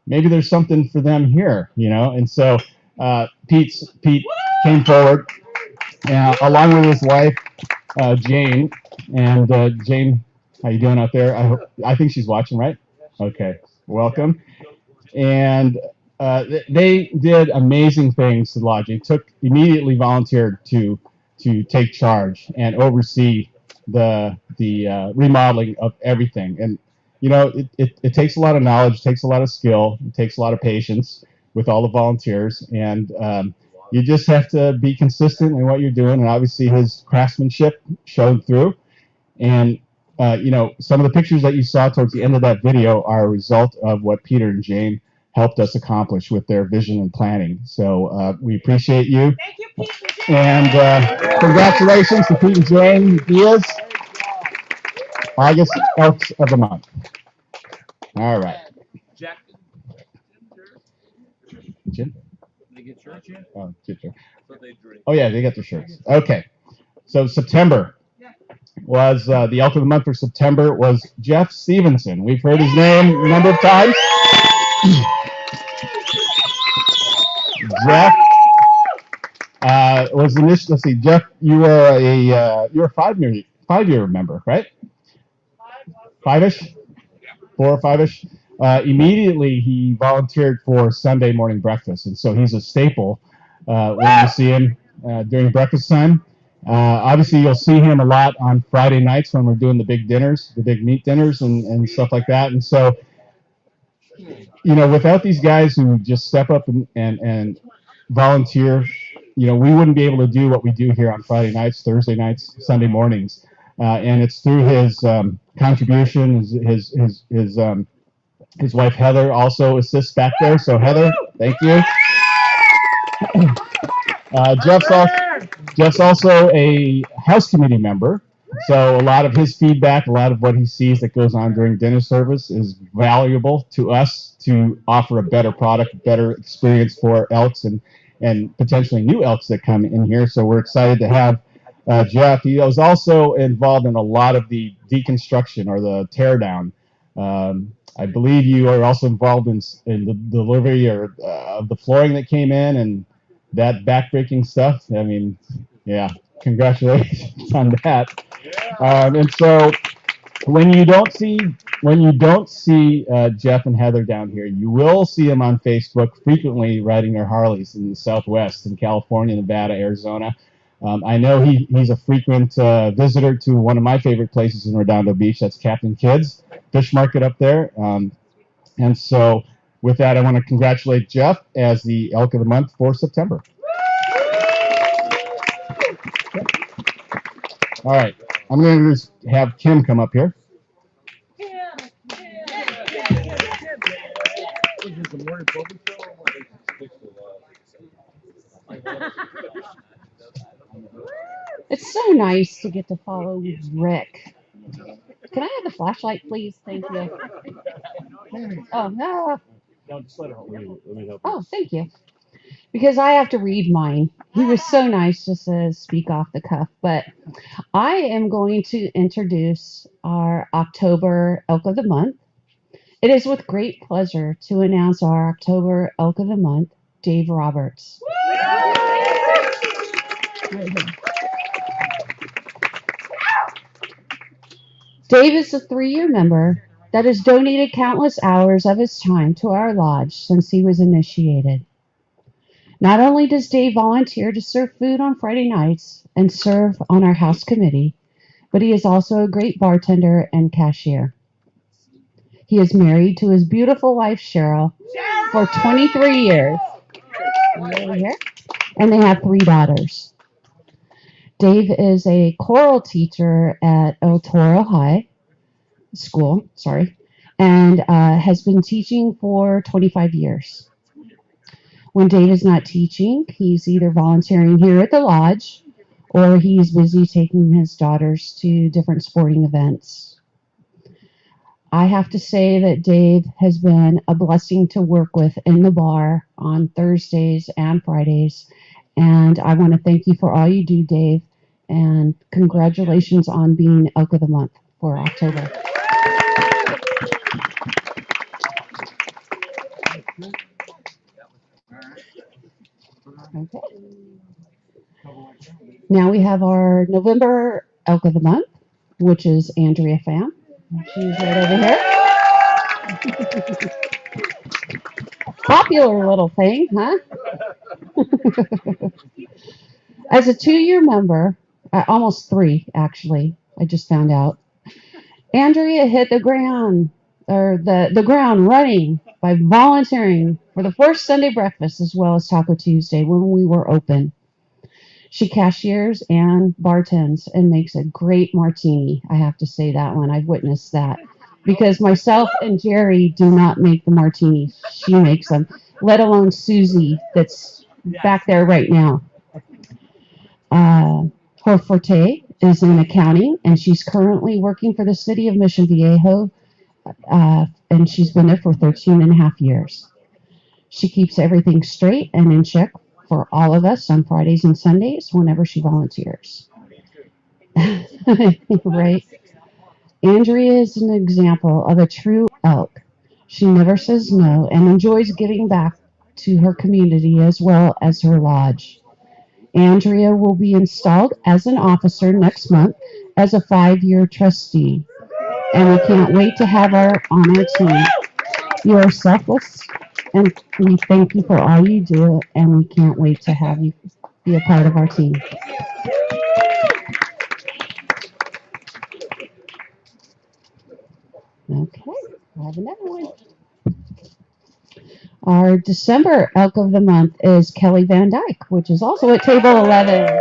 maybe there's something for them here, And so Pete came forward, along with his wife, Jane. And Jane, how you doing out there? I think she's watching, right? Okay, welcome. And they did amazing things to the lodge. They immediately volunteered to take charge and oversee the remodeling of everything. And it takes a lot of knowledge, it takes a lot of skill, it takes a lot of patience with all the volunteers, and you just have to be consistent in what you're doing. And obviously his craftsmanship showed through. And some of the pictures that you saw towards the end of that video are a result of what Peter and Jane helped us accomplish with their vision and planning. So we appreciate you. Thank you, Pete and Jane. And congratulations to Pete and Jane. He is August Elks of the Month. All right. Jack. Jim? They get shirts yet? Oh, Jim. So they drink. Oh, yeah, they got their shirts. Okay. So September was the Elk of the Month for September was Jeff Stevenson. We've heard his name a number of times. Jeff was initially. Let's see, Jeff, you were a 5-year member, right? Five-ish, 4 or 5-ish. Immediately, he volunteered for Sunday morning breakfast, and so he's a staple when you see him during breakfast time. Obviously, you'll see him a lot on Friday nights when we're doing the big dinners, the big meat dinners, and stuff like that. And so, without these guys who just step up and volunteer, we wouldn't be able to do what we do here on Friday nights, Thursday nights, Sunday mornings. And it's through his contribution. His wife Heather also assists back there. So Heather, thank you. Jeff's also a house committee member. So a lot of his feedback, a lot of what he sees that goes on during dinner service is valuable to us to offer a better product, better experience for Elks and potentially new Elks that come in here. So we're excited to have Jeff. He was also involved in a lot of the deconstruction or the teardown. I believe you are also involved in the delivery of the flooring that came in and that backbreaking stuff. I mean, yeah, congratulations on that. And so when you don't see Jeff and Heather down here, you will see them on Facebook frequently riding their Harleys in the Southwest, in California, Nevada, Arizona. I know he's a frequent visitor to one of my favorite places in Redondo Beach. That's Captain Kidd's Fish Market up there. And so with that, I want to congratulate Jeff as the Elk of the Month for September. All right. I'm going to just have Kim come up here. It's so nice to get to follow Rick. Can I have the flashlight, please? Thank you. Oh, no. No, just let me help. Oh, thank you. Because I have to read mine. He was so nice just to speak off the cuff. But I am going to introduce our October Elk of the Month. It is with great pleasure to announce our October Elk of the Month, Dave Roberts. Dave is a 3-year member that has donated countless hours of his time to our lodge since he was initiated. Not only does Dave volunteer to serve food on Friday nights and serve on our house committee, but he is also a great bartender and cashier. He is married to his beautiful wife, Cheryl, for 23 years. Over here. And they have 3 daughters. Dave is a choral teacher at El Toro High School, and has been teaching for 25 years. When Dave is not teaching, he's either volunteering here at the lodge or he's busy taking his daughters to different sporting events. I have to say that Dave has been a blessing to work with in the bar on Thursdays and Fridays, and I want to thank you for all you do, Dave, and congratulations on being Elk of the Month for October. Okay. Now we have our November Elk of the Month, which is Andrea Pham. She's right over here. Popular little thing, huh? As a 2-year member, almost 3 actually, I just found out, Andrea hit the ground running by volunteering for the first Sunday breakfast as well as Taco Tuesday when we were open. She cashiers and bartends and makes a great martini. I have to say that one. I've witnessed that because myself and Jerry do not make the martinis. She makes them, let alone Susie, that's back there right now. Her forte is in accounting, and she's currently working for the city of Mission Viejo, and she's been there for 13 and a half years. She keeps everything straight and in check for all of us on Fridays and Sundays whenever she volunteers. Right? Andrea is an example of a true elk. She never says no and enjoys giving back to her community as well as her lodge. Andrea will be installed as an officer next month as a 5-year trustee, and we can't wait to have her on our team. You are selfless, and we thank you for all you do, and we can't wait to have you be a part of our team. Okay, I have another one. Our December Elk of the Month is Kelly Van Dyke, which is also at table 11.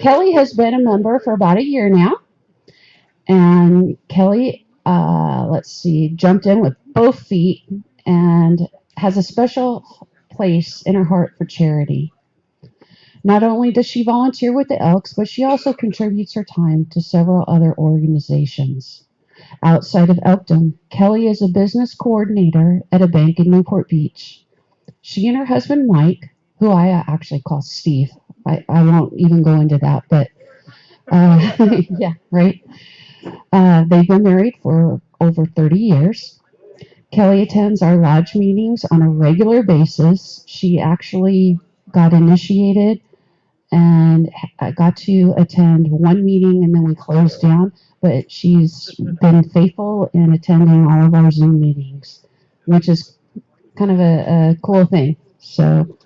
Kelly has been a member for about a year now, and Kelly, let's see, jumped in with both feet and has a special place in her heart for charity. Not only does she volunteer with the Elks, but she also contributes her time to several other organizations. Outside of Elkdom, Kelly is a business coordinator at a bank in Newport Beach. She and her husband Mike, who I actually call Steve, I won't even go into that, but yeah, right. They've been married for over 30 years. Kelly attends our lodge meetings on a regular basis. She actually got initiated and I got to attend one meeting and then we closed down, but she's been faithful in attending all of our Zoom meetings, which is kind of a cool thing. So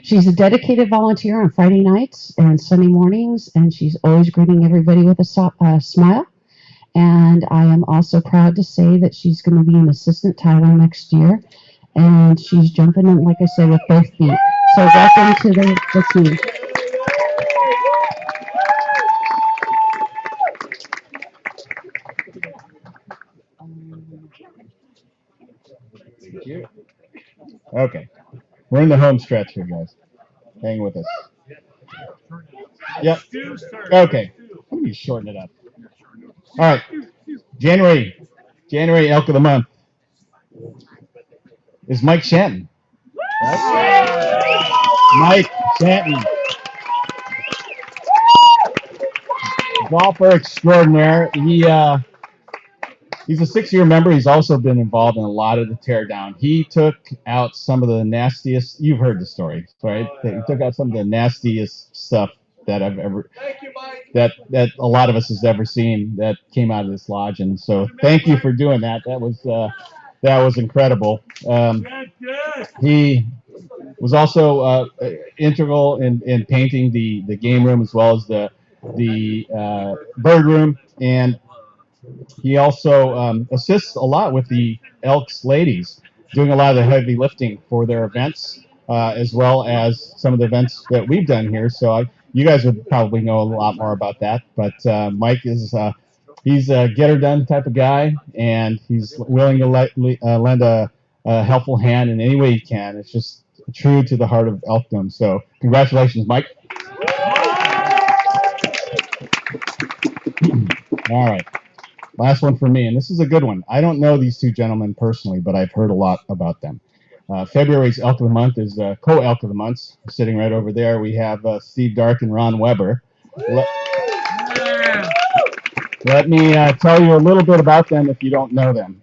she's a dedicated volunteer on Friday nights and Sunday mornings, and she's always greeting everybody with a smile. And I am also proud to say that she's going to be an assistant Tyler next year, and she's jumping in, like I said, with both feet. So welcome to the team. Okay. We're in the home stretch here, guys. Hang with us. Yep. Okay. Let me shorten it up. All right. January Elk of the Month is Mike Shanton. Mike Shanton. Golfer extraordinaire. He's a 6-year member. He's also been involved in a lot of the teardown. He took out some of the nastiest. You've heard the story, right? He took out some of the nastiest stuff that I've ever, that a lot of us has ever seen that came out of this lodge. And so, thank you for doing that. That was incredible. He was also integral in painting the game room as well as the bird room, and he also assists a lot with the Elks ladies, doing a lot of the heavy lifting for their events, as well as some of the events that we've done here. So you guys would probably know a lot more about that. But Mike is he's a get her done type of guy, and he's willing to lend a helpful hand in any way he can. It's just true to the heart of Elkdom. So congratulations, Mike. All right. Last one for me, and this is a good one. I don't know these two gentlemen personally, but I've heard a lot about them. February's Elk of the Month is co-Elk of the Month. Sitting right over there, we have Steve Dark and Ron Weber. Let me tell you a little bit about them if you don't know them.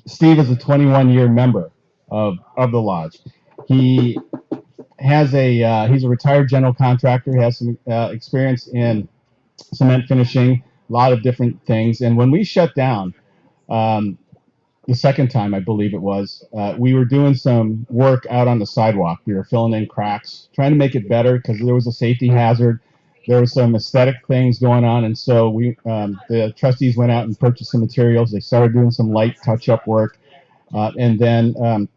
Steve is a 21-year member of the lodge. He has he's a retired general contractor. He has some experience in cement finishing, a lot of different things. And when we shut down, the second time, I believe it was, we were doing some work out on the sidewalk. We were filling in cracks, trying to make it better because there was a safety hazard. There was some aesthetic things going on, and so the trustees went out and purchased some materials. They started doing some light touch-up work, and then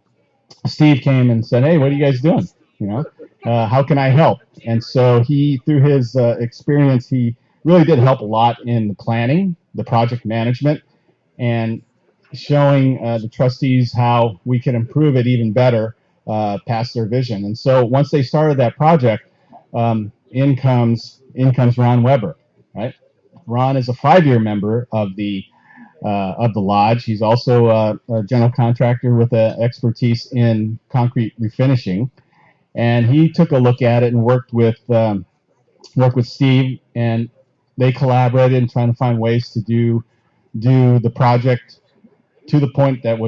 Steve came and said, "Hey, what are you guys doing? You know, how can I help?" And so he, through his experience, he really did help a lot in the planning, the project management, and showing the trustees how we could improve it even better past their vision. And so once they started that project, in comes Ron Weber, right? Ron is a 5-year member of the lodge. He's also a general contractor with expertise in concrete refinishing, and he took a look at it and worked with Steve, and they collaborated in trying to find ways to do the project to the point that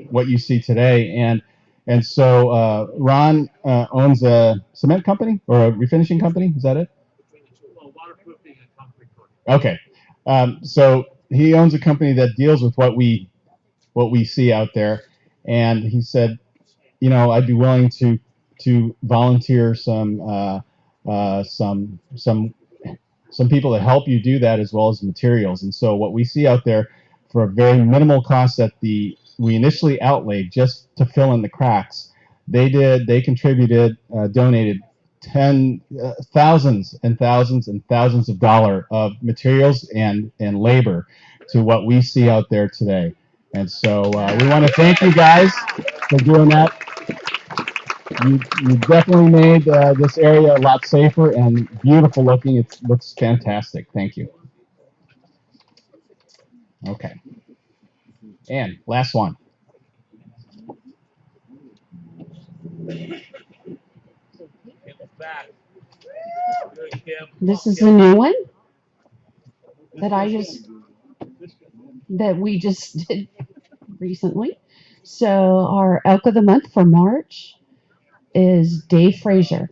what you see today. And so Ron owns a cement company or a refinishing company. Is that it? Well, waterproofing and concrete coating. Okay. So he owns a company that deals with what we see out there, and he said, I'd be willing to volunteer some people to help you do that as well as materials. And so what we see out there for a very minimal cost that we initially outlaid just to fill in the cracks, they contributed, donated thousands and thousands and thousands of dollars of materials and labor to what we see out there today. And so we want to thank you guys for doing that. You definitely made this area a lot safer and beautiful looking. It looks fantastic. Thank you. Okay. And last one. Kim's back. Good, Kim. This is a new one that we just did recently. So our elk of the month for March is Dave Frazier.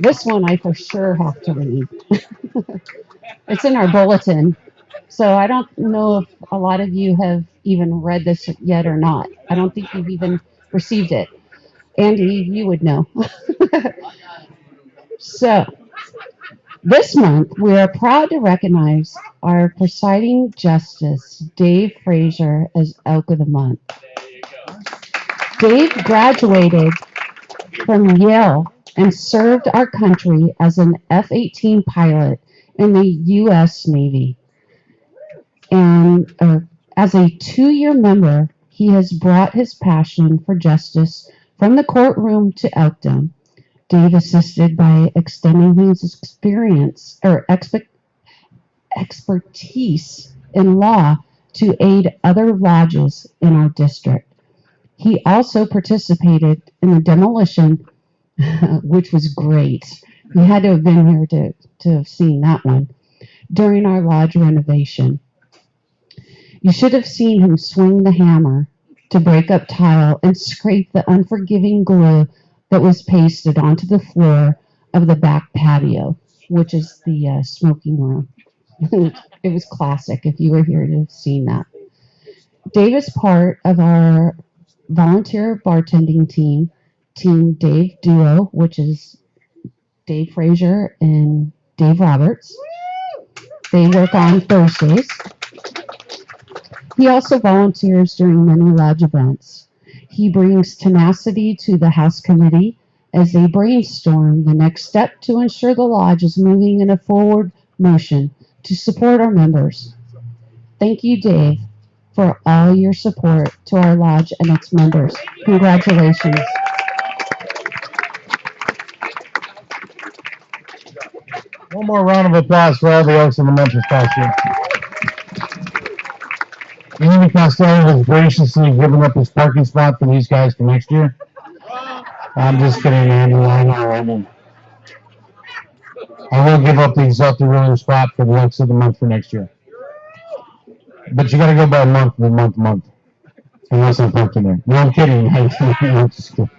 This one I for sure have to read. It's in our bulletin. So I don't know if a lot of you have even read this yet or not. I don't think you've even received it. Andy, you would know. So this month, we are proud to recognize our presiding justice, Dave Frazier, as Elk of the Month. Dave graduated from Yale and served our country as an F-18 pilot in the U.S. Navy. And as a 2-year member, he has brought his passion for justice from the courtroom to elkdom. Dave assisted by extending his experience or expertise in law to aid other lodges in our district. He also participated in the demolition, which was great. You had to have been here to have seen that one, during our lodge renovation. You should have seen him swing the hammer to break up tile and scrape the unforgiving glue that was pasted onto the floor of the back patio, which is the smoking room. It was classic if you were here to have seen that. Dave is part of our volunteer bartending team, Team Dave Duo, which is Dave Frazier and Dave Roberts. They work on Thursdays. He also volunteers during many lodge events. He brings tenacity to the House Committee as they brainstorm the next step to ensure the lodge is moving in a forward motion to support our members. Thank you, Dave, for all your support to our lodge and its members. Congratulations. One more round of applause for all the Elks in the month this past year. Andy Costello has graciously given up his parking spot for these guys for next year. I'm just kidding, Andy. I know. I will give up the Exalted Williams spot for the Elks of the month for next year. But you got to go by month. Unless I'm parking there. No, I'm kidding. I'm just kidding.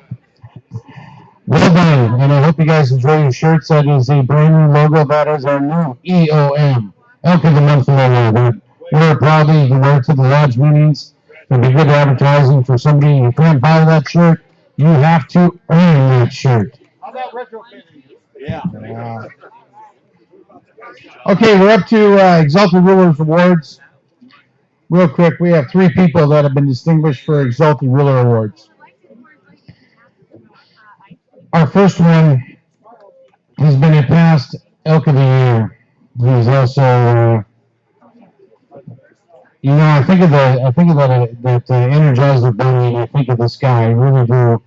Well done, and I hope you guys enjoy your shirts. That is a brand new logo. That is our new EOM, Elk of the Month logo. Wear it proudly. You can wear it to the lodge meetings. It'll be good advertising for somebody. You can't buy that shirt. You have to earn that shirt. How about retrofitting? Yeah. Okay, we're up to Exalted Rulers Awards. Real quick, we have 3 people that have been distinguished for Exalted Ruler Awards. Our first one has been a past Elk of the Year. He's also, I think of that Energizer Bunny, and I think of this guy. I really do.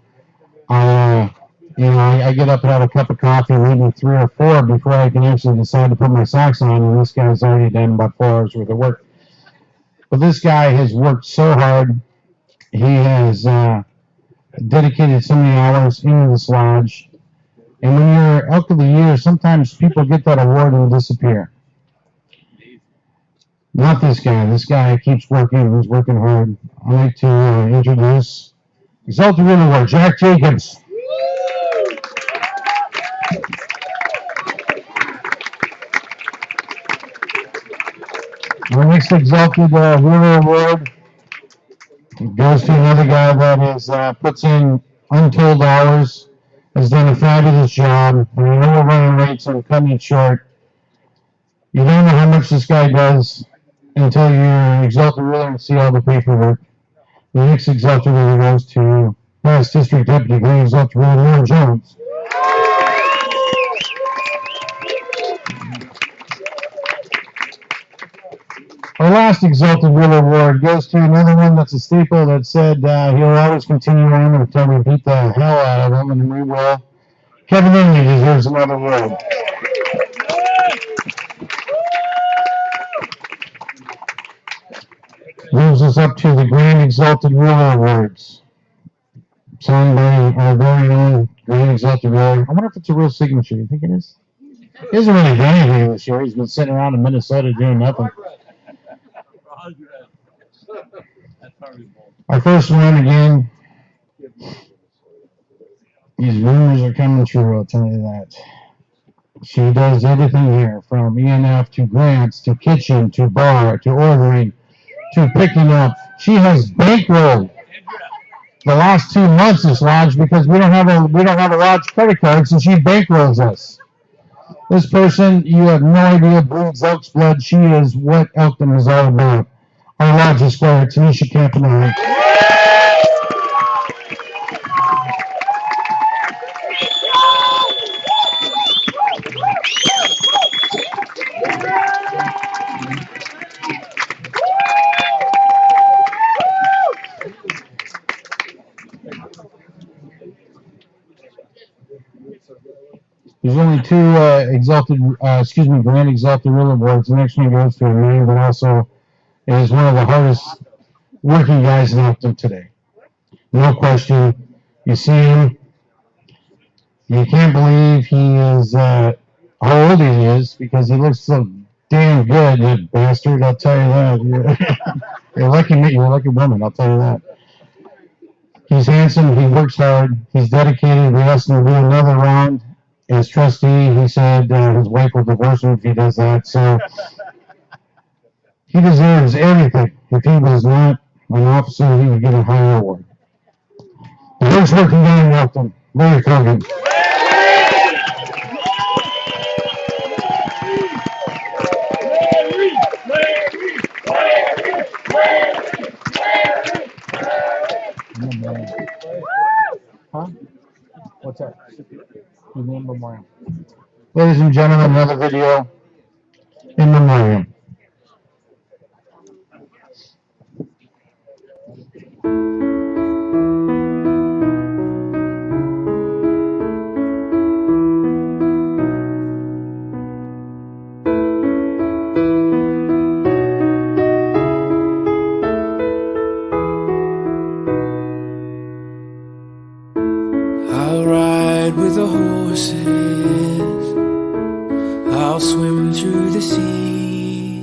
I get up and have a cup of coffee, maybe 3 or 4 before I can actually decide to put my socks on, and this guy's already done about 4 hours worth of work. But this guy has worked so hard. He has dedicated so many hours into this lodge. And when you're Elk of the Year, sometimes people get that award and disappear. Not this guy. This guy keeps working. He's working hard. I'd like to introduce Exalted Ruler Award, Jack Jacobs. Our next Exalted Ruler Award goes to another guy that is puts in untold hours, has done a fabulous job. And I know we're running late, so I'm cutting it short. You don't know how much this guy does until you're Exalted Ruler and see all the paperwork. The next Exalted Ruler goes to Past District Deputy Grand Exalted Ruler Lauren Jones. Our last Exalted Ruler Award goes to another one that's a staple that said he'll always continue on until we beat the hell out of him, and we will. Kevin Inley deserves another award. Moves us up to the Grand Exalted Ruler Awards. Signed by our very own Grand Exalted Ruler. I wonder if it's a real signature. You think it is? He hasn't really done anything this year. He's been sitting around in Minnesota doing nothing. Our first one again. These rumors are coming true, I'll tell you that. She does everything here, from ENF to grants to kitchen to bar to ordering to picking up. She has bankrolled the last 2 months this lodge because we don't have a lodge credit card, so she bankrolls us. This person, you have no idea, bleeds Elks blood. She is what Elkton is all about. Our lodge esquire, Tanisha Campanelli. There's only 2 Grand Exalted Ruler Awards. The next one goes to a man that also is one of the hardest working guys in Elkton today. No question. You see him, you can't believe he is, how old he is, because he looks so damn good, you bastard, I'll tell you that. You're a lucky woman, I'll tell you that. He's handsome, he works hard, he's dedicated. We asked him to do another round as trustee. He said his wife will divorce him if he does that, so he deserves everything. If he was not an officer, he would get a higher award. The worst working guy in Elkton, Larry Cogan. Huh? What's that? In memoriam. Ladies and gentlemen, another video in memoriam. I'll ride with the horses, I'll swim through the sea,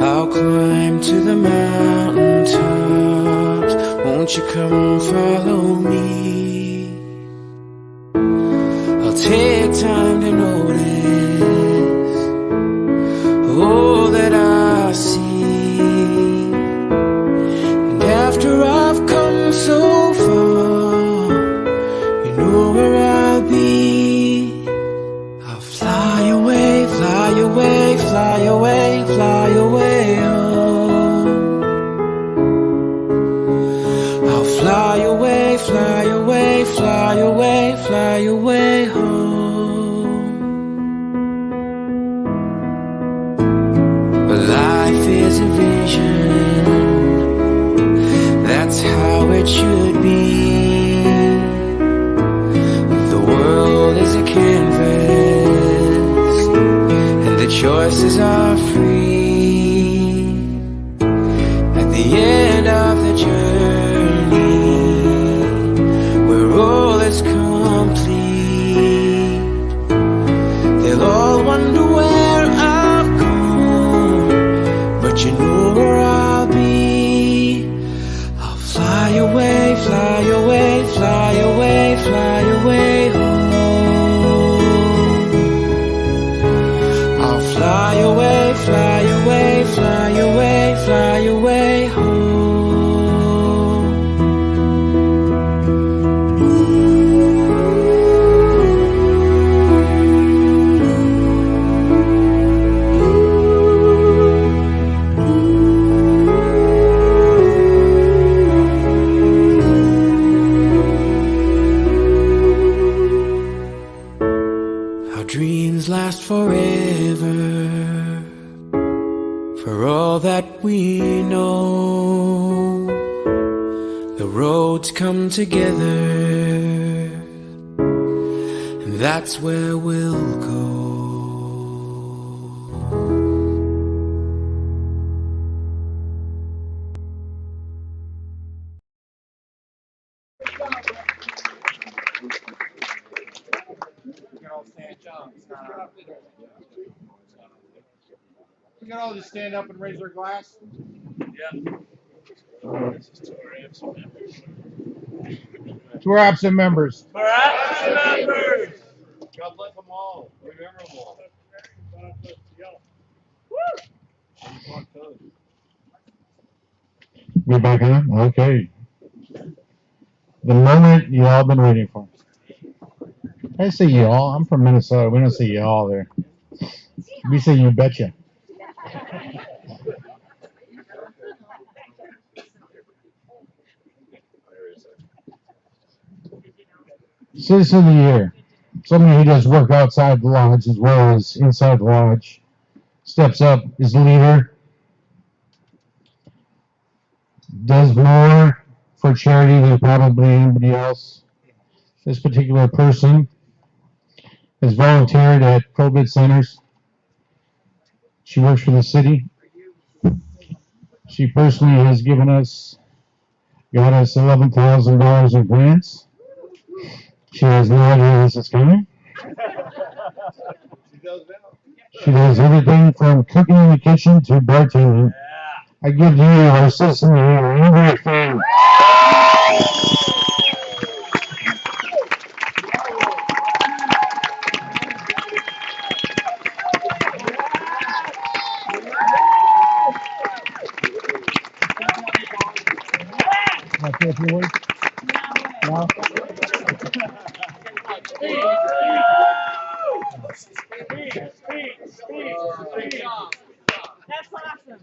I'll climb to the mountain tops, won't you come follow me? I'll take time to notice all that I see, and after I've come so far, you know where I'll be. I'll fly away is a canvas, and the choices are free. At the end of the journey, where all is complete, they'll all wonder where I've gone, but you know where I'll be. I'll fly away, fly away, fly away, fly away home. I'll fly away, fly away, fly away, fly away home. Our dreams last forever, for all that we know. The roads come together, and that's where we'll go. We can all just stand up and raise our glass. To our absent members. For absent members. God bless them all. Remember them all. We back on? Okay. The moment you all been waiting for. I say y'all. I'm from Minnesota. We don't say y'all there. We say you betcha. Citizen of the Year. Somebody who does work outside the lodge as well as inside the lodge. Steps up, is a leader. Does more for charity than probably anybody else. This particular person has volunteered at COVID centers. She works for the city. She personally has got us $11,000 in grants. She has no idea this is coming. She does everything from cooking in the kitchen to bartending. I give you our citizen here, Andrew Fan. No? That's awesome.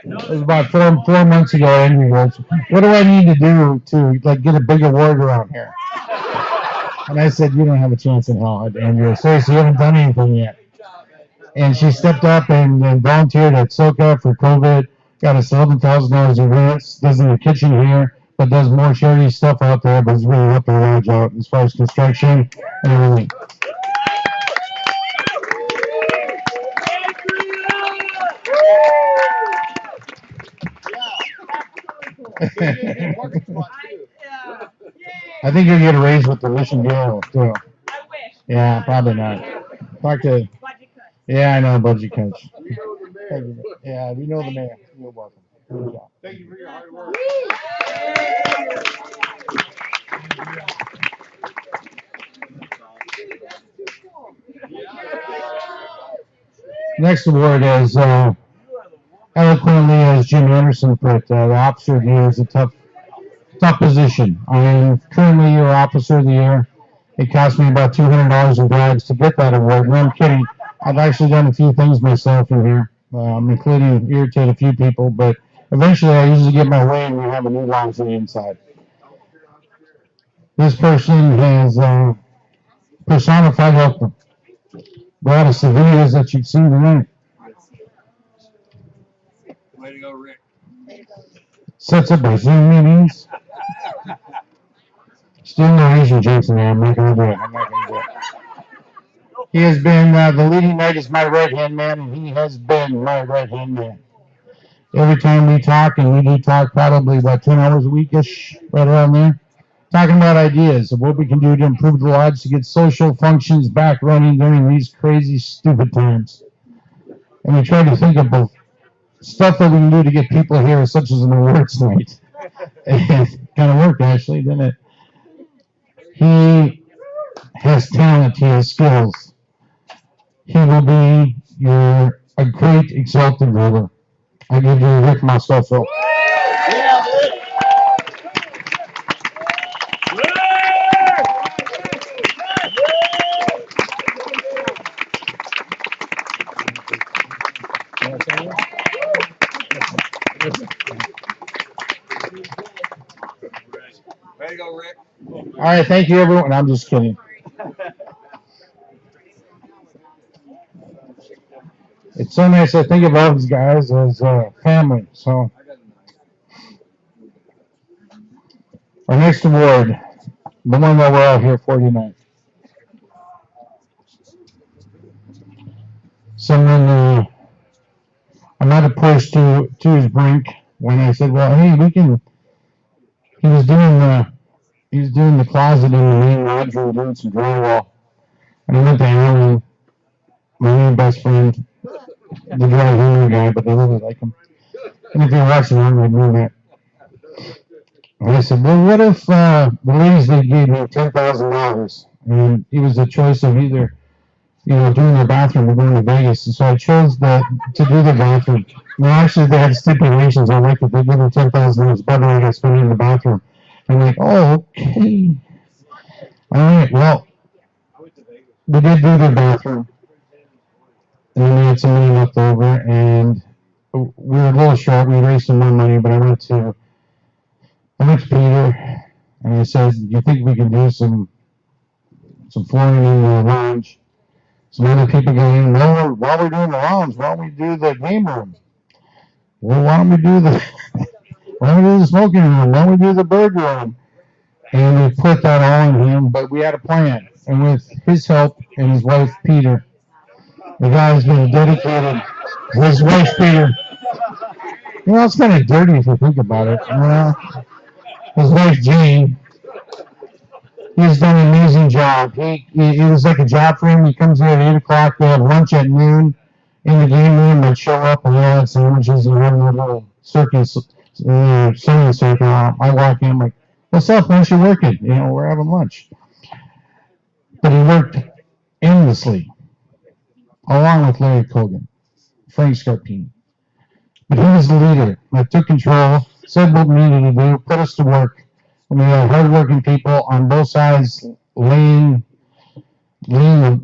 It was about 4 months ago. Andrew goes, "What do I need to do to get a big award around here?" And I said, "You don't have a chance in hell, Andrew. Seriously, you haven't done anything yet." And she stepped up and volunteered at SoCa for COVID. Got us $11,000 in grants. Does in the kitchen here, but does more charity stuff out there. But it's really helped the lodge out as far as construction and everything. I think you'll get a raise with the mission deal too. I wish. Yeah, probably not. Talk to. Yeah, I know budget cuts. Yeah, we know the mayor. You're welcome. Good job. Thank you for your hard work. Next award is eloquently as Jim Anderson put, the officer of the year is a tough position. I am currently your officer of the year. It cost me about $200 in bribes to get that award. No, I'm kidding. I've actually done a few things myself in here, including irritate a few people, but eventually I usually get my way and we have a new lounge on the inside. This person has personified welcome. Brought us the videos that you've seen tonight. Way to go, Rick. Sets up our Zoom meetings. Still no Asian Jensen there. I'm not going to do it. I'm not going to do it. He has been the leading knight is my right hand man, and he has been my right hand man. Every time we talk, and we do talk probably about 10 hours a week ish, right around there, talking about ideas of what we can do to improve the lodge to get social functions back running during these crazy, stupid times. And we try to think of both stuff that we can do to get people here, such as an awards night. And it kind of worked, actually, didn't it? He has talent, he has skills. He will be a great exalted ruler. I give you Rick Mostoso. Way to go, Rick. All right, thank you, everyone. I'm just kidding. It's so nice to think of all these guys as family. So, our next award, the one that we're all here for tonight. Someone I'm not opposed to his brink when I said, well, hey, we can. He was doing the closet in the main lodge room, doing some drywall. And I went to Alan, my new best friend, the dry humor guy, but they really like him. And if you're watching, I'm going to do that. And I said, well, what if the ladies they gave me $10,000, and it was a choice of either, doing their bathroom or going to Vegas. And so I chose to do the bathroom. Well, actually, they had stipulations. I like if they give me $10,000, but I got to spend it in the bathroom. I'm like, oh, okay. All right, well, we did do the bathroom. And then we had some money left over, and we were a little short. We raised some more money, but I went to Peter, and I said, you think we can do some flooring in the lounge? Some other people go in, well, while we're doing the lounge, why don't we do the game room? Well, why don't we do the smoking room? Why don't we do the bird room? And we put that all in him, but we had a plan. And with his help and his wife, Peter, the guy's been dedicated. His wife, Peter, it's kind of dirty if you think about it. His wife, Jane, he's done an amazing job. It was like a job for him. He comes here at 8 o'clock. They have lunch at noon in the game room. They show up and they have sandwiches and have a little circus, swimming circle. I walk in, I'm like, what's up? When's you working? We're having lunch. But he worked endlessly, along with Larry Cogan, Frank Scarpini. But he was the leader that took control, said what we needed to do, put us to work. And we had hardworking people on both sides laying that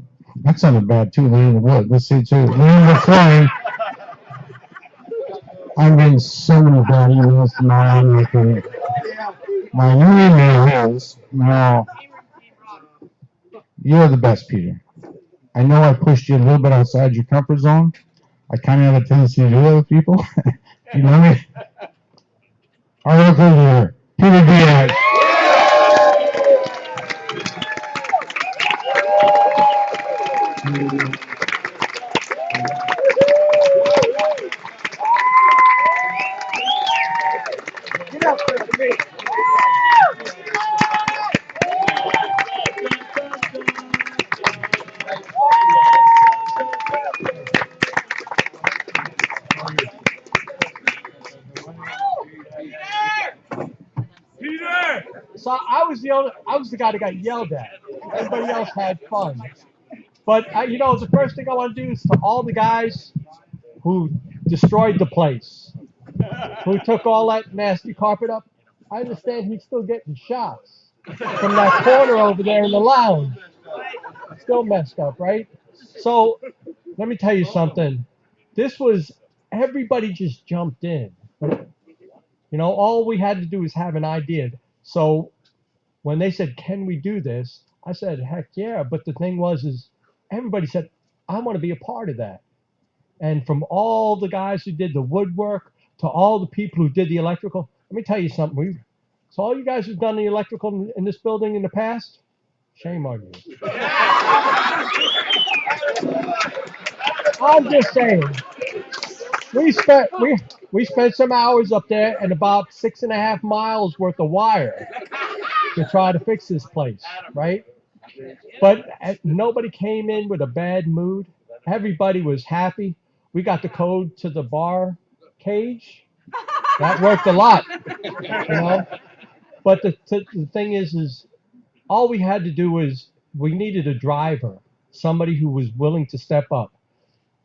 sounded bad too, laying the wood. Let's see too. Laying the flooring. I'm getting so many bad emails tomorrow. My new email is, no, you're the best, Peter. I know I pushed you a little bit outside your comfort zone. I kind of have a tendency to do that with people. You know what I mean? Our local leader, Peter Diaz. Get up there for me. So I was the guy that got yelled at. Everybody else had fun. But the first thing I want to do is to all the guys who destroyed the place, who took all that nasty carpet up. I understand he's still getting shots from that corner over there in the lounge. Still messed up, right? So let me tell you something. Everybody just jumped in. All we had to do was have an idea. So when they said, can we do this? I said, heck yeah. But the thing is everybody said, I want to be a part of that. And from all the guys who did the woodwork to all the people who did the electrical, let me tell you something. So all you guys who've done the electrical in this building in the past, shame on you. I'm just saying. We spent some hours up there and about 6.5 miles worth of wire to try to fix this place, right? But nobody came in with a bad mood. Everybody was happy. We got the code to the bar cage. That worked a lot, you know. But the thing is all we had to do was we needed a driver, somebody who was willing to step up.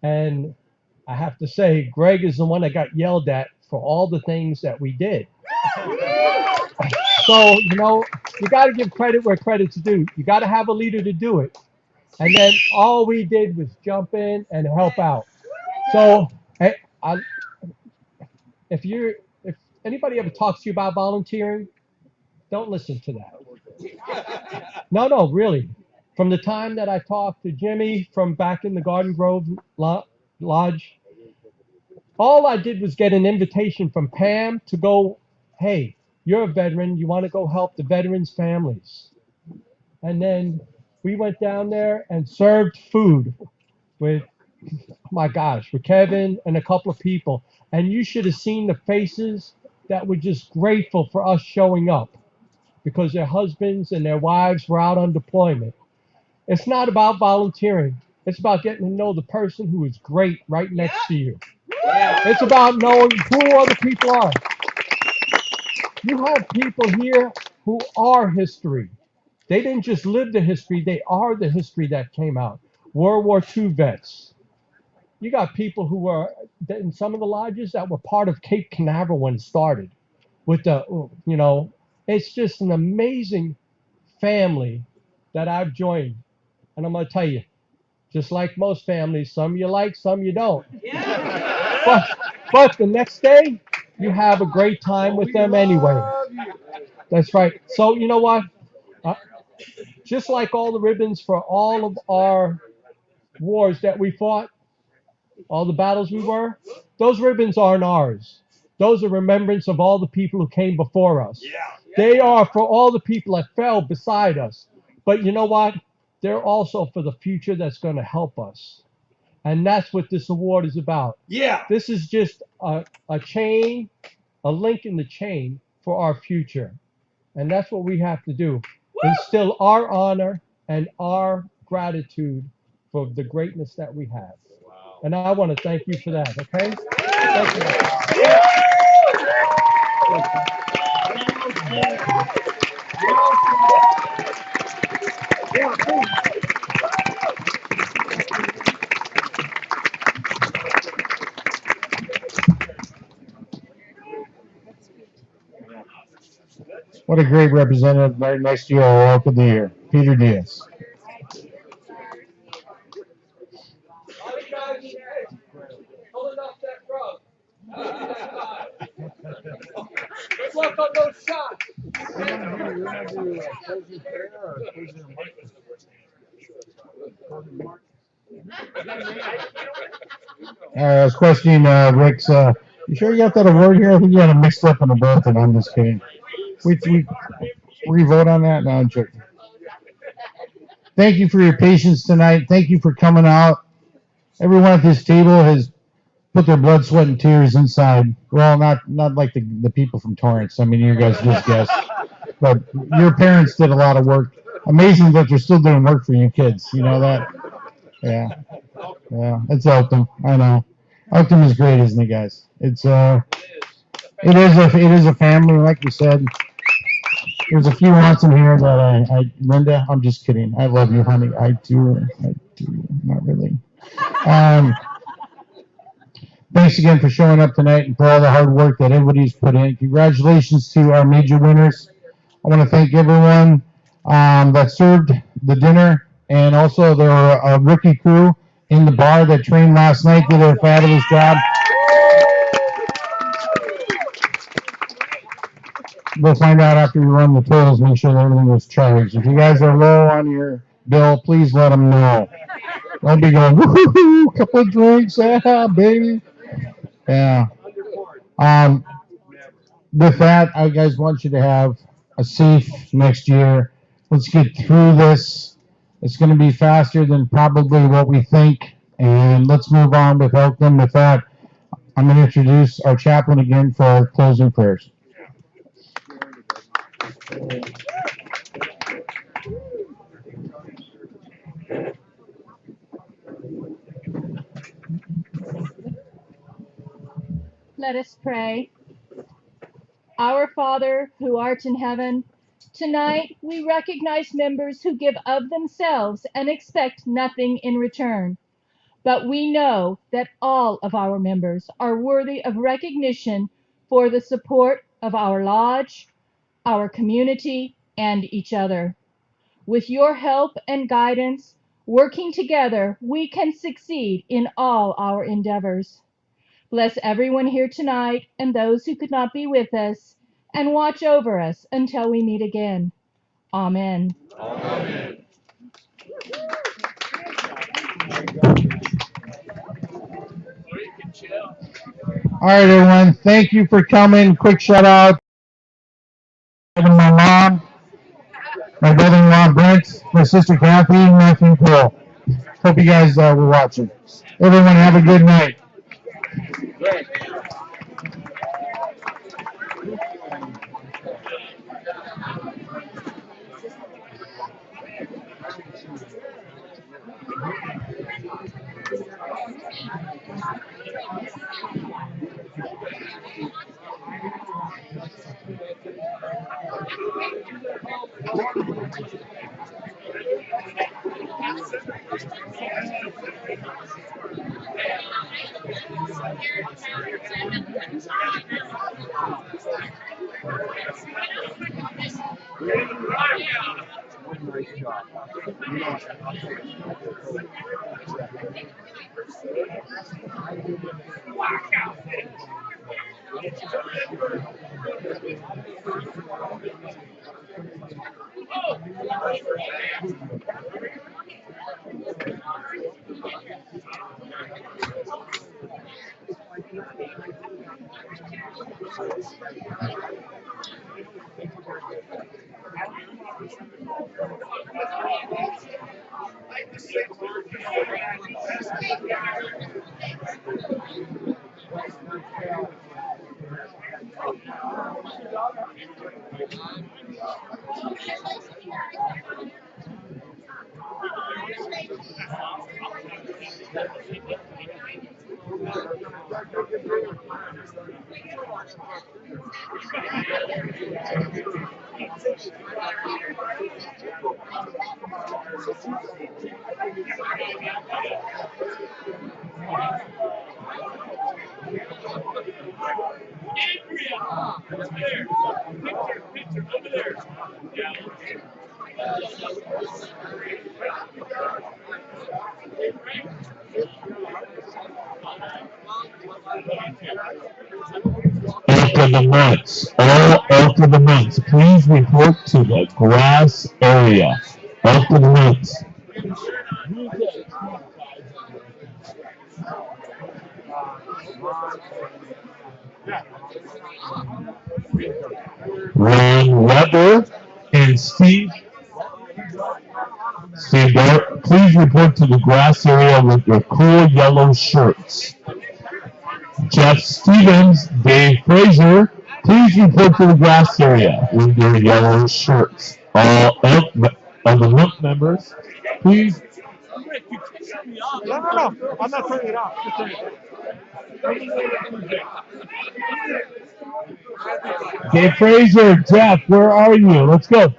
And I have to say, Greg is the one that got yelled at for all the things that we did. So, you know, you got to give credit where credit's due. You got to have a leader to do it. And then all we did was jump in and help out. So, if anybody ever talks to you about volunteering, don't listen to that. No, really. From the time that I talked to Jimmy from back in the Garden Grove Lodge, all I did was get an invitation from Pam to go, hey, you're a veteran. You want to go help the veterans' families. And then we went down there and served food with, oh my gosh, with Kevin and a couple of people. And you should have seen the faces that were just grateful for us showing up because their husbands and their wives were out on deployment. It's not about volunteering. It's about getting to know the person who is great right next to you. It's about knowing who other people are. You have people here who are history. They didn't just live the history, they are the history that came out. World War II vets. You got people who were in some of the lodges that were part of Cape Canaveral when it started. With the, you know, it's just an amazing family that I've joined. And I'm going to tell you, just like most families, some you like, some you don't. But the next day, you have a great time with them anyway. That's right. So you know what? Just like all the ribbons for all of our wars that we fought, all the battles we were, those ribbons aren't ours. Those are remembrance of all the people who came before us. They are for all the people that fell beside us. But you know what? They're also for the future that's going to help us. And that's what this award is about. Yeah. This is just a chain, a link in the chain for our future. And that's what we have to do. Instill our honor and our gratitude for the greatness that we have. Wow. And I want to thank you for that, okay? Thank you. What a great representative right next to you, our Elk of the Year, Peter Diaz. Good luck on those shots. I was questioning Rick's. You sure you got that award here? I think you got it mixed up in the bulletin. I'm just kidding. We vote on that? No, I'm joking. Thank you for your patience tonight. Thank you for coming out. Everyone at this table has put their blood, sweat, and tears inside. Well, not like the people from Torrance. I mean, you guys just guessed. But your parents did a lot of work. Amazing that they're still doing work for you kids. You know that? Yeah. Yeah. It's Elkton. I know. Elkton is great, isn't it, guys? It is a family, like we said. There's a few wants in here that Linda, I'm just kidding. I love you, honey. I do. Not really. Thanks again for showing up tonight and for all the hard work that everybody's put in. Congratulations to our major winners. I want to thank everyone that served the dinner and also their rookie crew in the bar that trained last night. Did a fabulous job. We'll find out after we run the totals, make sure that everything was charged. If you guys are low on your bill, please let them know. Don't be going, woohoo, couple of drinks, baby. Yeah. with that, I guys want you to have a safe next year. Let's get through this. It's going to be faster than probably what we think. And let's move on with Elkland. With that, I'm going to introduce our chaplain again for our closing prayers. Let us pray. Our Father, who art in heaven, tonight we recognize members who give of themselves and expect nothing in return. But we know that all of our members are worthy of recognition for the support of our lodge, our community, and each other. With your help and guidance, working together, we can succeed in all our endeavors. Bless everyone here tonight and those who could not be with us, and watch over us until we meet again. Amen. Amen. All right, everyone. Thank you for coming. Quick shout out to my mom, my brother-in-law Brent, my sister Kathy, and Matthew Cole. Hope you guys were watching. Everyone, have a good night. Elk of the months. All elk of the months, please report to the grass area. Elk of the months. Ron Weber and Steve Dart, please report to the grass area with your cool yellow shirts. Jeff Stevens, Dave Frazier, please report to the grass area with your yellow shirts. All elk of the month members, please. No. I'm not turning it off. Just turning it off. Dave Frazier, Jeff, where are you? Let's go.